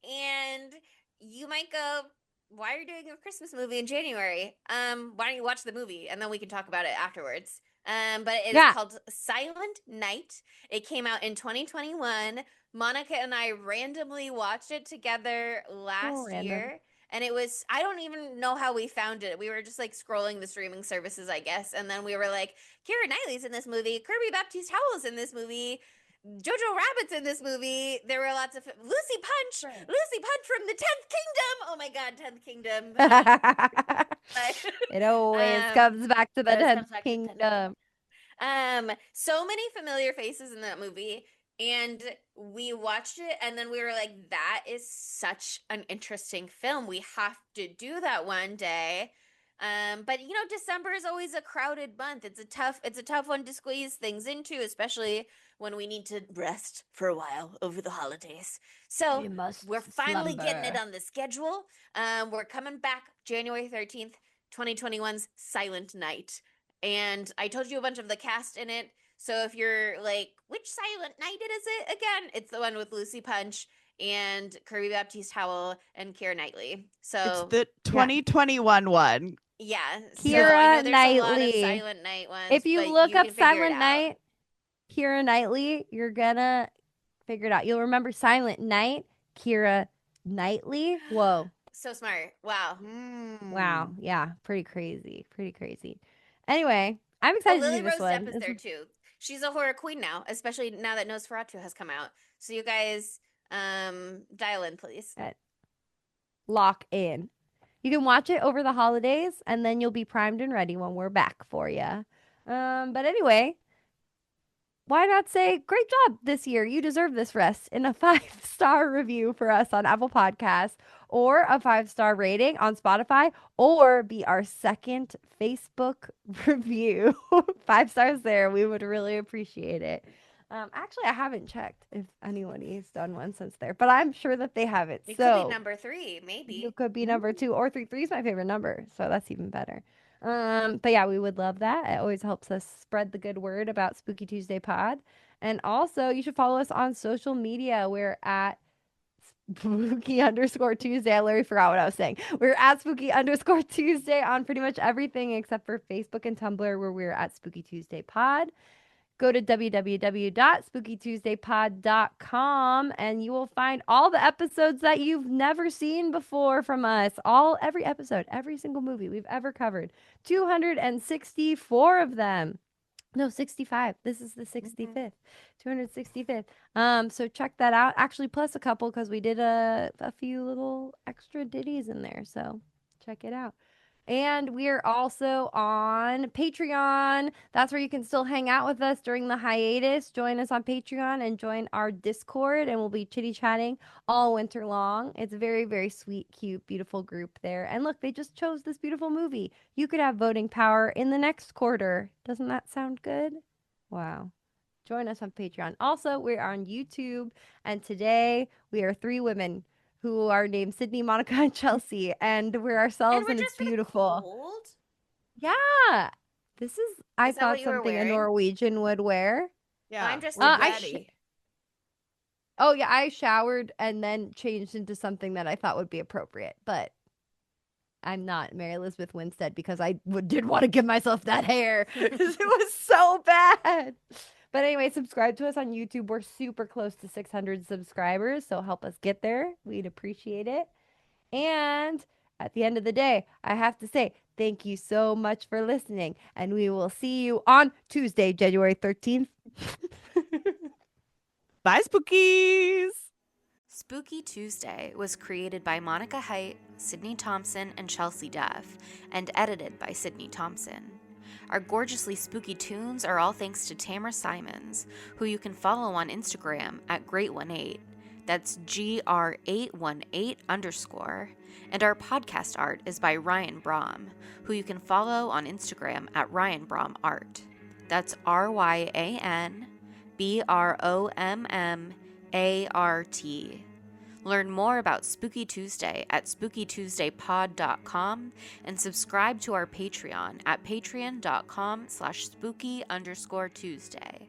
And you might go, why are you doing a Christmas movie in January? Why don't you watch the movie and then we can talk about it afterwards. But it is called Silent Night. It came out in 2021. Monica and I randomly watched it together last year. And it was, I don't even know how we found it. We were just like scrolling the streaming services, I guess. And then we were like, Keira Knightley's in this movie. Kirby Baptiste Howell's in this movie. Jojo Rabbit's in this movie. There were lots of Lucy Punch from the 10th Kingdom. Oh my God, 10th Kingdom. It always comes back to the 10th Kingdom. So many familiar faces in that movie. And we watched it, and then we were like, that is such an interesting film. We have to do that one day. But December is always a crowded month. It's a tough one to squeeze things into, especially when we need to rest for a while over the holidays. So we're finally getting it on the schedule. We're coming back January 13th, 2021's Silent Night. And I told you a bunch of the cast in it. So if you're like, which Silent Night is it again? It's the one with Lucy Punch and Kirby Baptiste Howell and Keira Knightley. So it's the 2021 one. Yeah. Keira so Knightley. A lot of Silent Night ones. If you look up Silent Night, Keira Knightley, you're gonna figure it out. You'll remember Silent Night, Keira Knightley. Whoa. So smart. Wow. Wow. Yeah. Pretty crazy. Anyway, I'm excited to do this one. Lily Rose Depp is there too. She's a horror queen now, especially now that Nosferatu has come out. So you guys, dial in, please. Lock in. You can watch it over the holidays, and then you'll be primed and ready when we're back for you. But anyway, why not say, great job this year. You deserve this rest in a 5-star review for us on Apple Podcasts, or a 5-star rating on Spotify, or be our second Facebook review. 5 stars there. We would really appreciate it. Actually, I haven't checked if anybody's done one since there, but I'm sure that they have it. It so could be number 3, maybe. You could be number 2 or 3. 3 is my favorite number, so that's even better. But yeah, we would love that. It always helps us spread the good word about Spooky Tuesday Pod. And also, you should follow us on social media. We're at Spooky_Tuesday. I literally forgot what I was saying. We're at Spooky_Tuesday on pretty much everything except for Facebook and Tumblr, where we're at Spooky Tuesday Pod. Go to www.spookytuesdaypod.com and you will find all the episodes that you've never seen before from us. Every episode, every single movie we've ever covered. 264 of them. No, 65. This is the 65th. 265th. So check that out. Actually, plus a couple because we did a few little extra ditties in there. So check it out. And we are also on Patreon. That's where you can still hang out with us during the hiatus. Join us on Patreon and join our Discord, and we'll be chitty-chatting all winter long. It's a very, very sweet, cute, beautiful group there. And look, they just chose this beautiful movie. You could have voting power in the next quarter. Doesn't that sound good? Wow. Join us on Patreon. Also, we're on YouTube, and today we are 3 women who are named Sydney, Monica, and Chelsea, and we're ourselves, and it's beautiful. Cold? Yeah, this is. I thought something a Norwegian would wear. Yeah, I'm just ready. Oh yeah, I showered and then changed into something that I thought would be appropriate, but I'm not Mary Elizabeth Winstead because I did want to give myself that hair. It was so bad. But anyway, subscribe to us on YouTube. We're super close to 600 subscribers, so help us get there. We'd appreciate it. And at the end of the day, I have to say thank you so much for listening, and we will see you on Tuesday, January 13th. Bye, spookies. Spooky Tuesday was created by Monica Height, Sydney Thompson, and Chelsea Duff, and edited by Sydney Thompson. Our gorgeously spooky tunes are all thanks to Tamara Simons, who you can follow on Instagram at Great18. That's GR818_. And our podcast art is by Ryan Brom, who you can follow on Instagram at Ryan Brom Art. That's RyanBrommArt. Learn more about Spooky Tuesday at spookytuesdaypod.com and subscribe to our Patreon at patreon.com/spooky_Tuesday.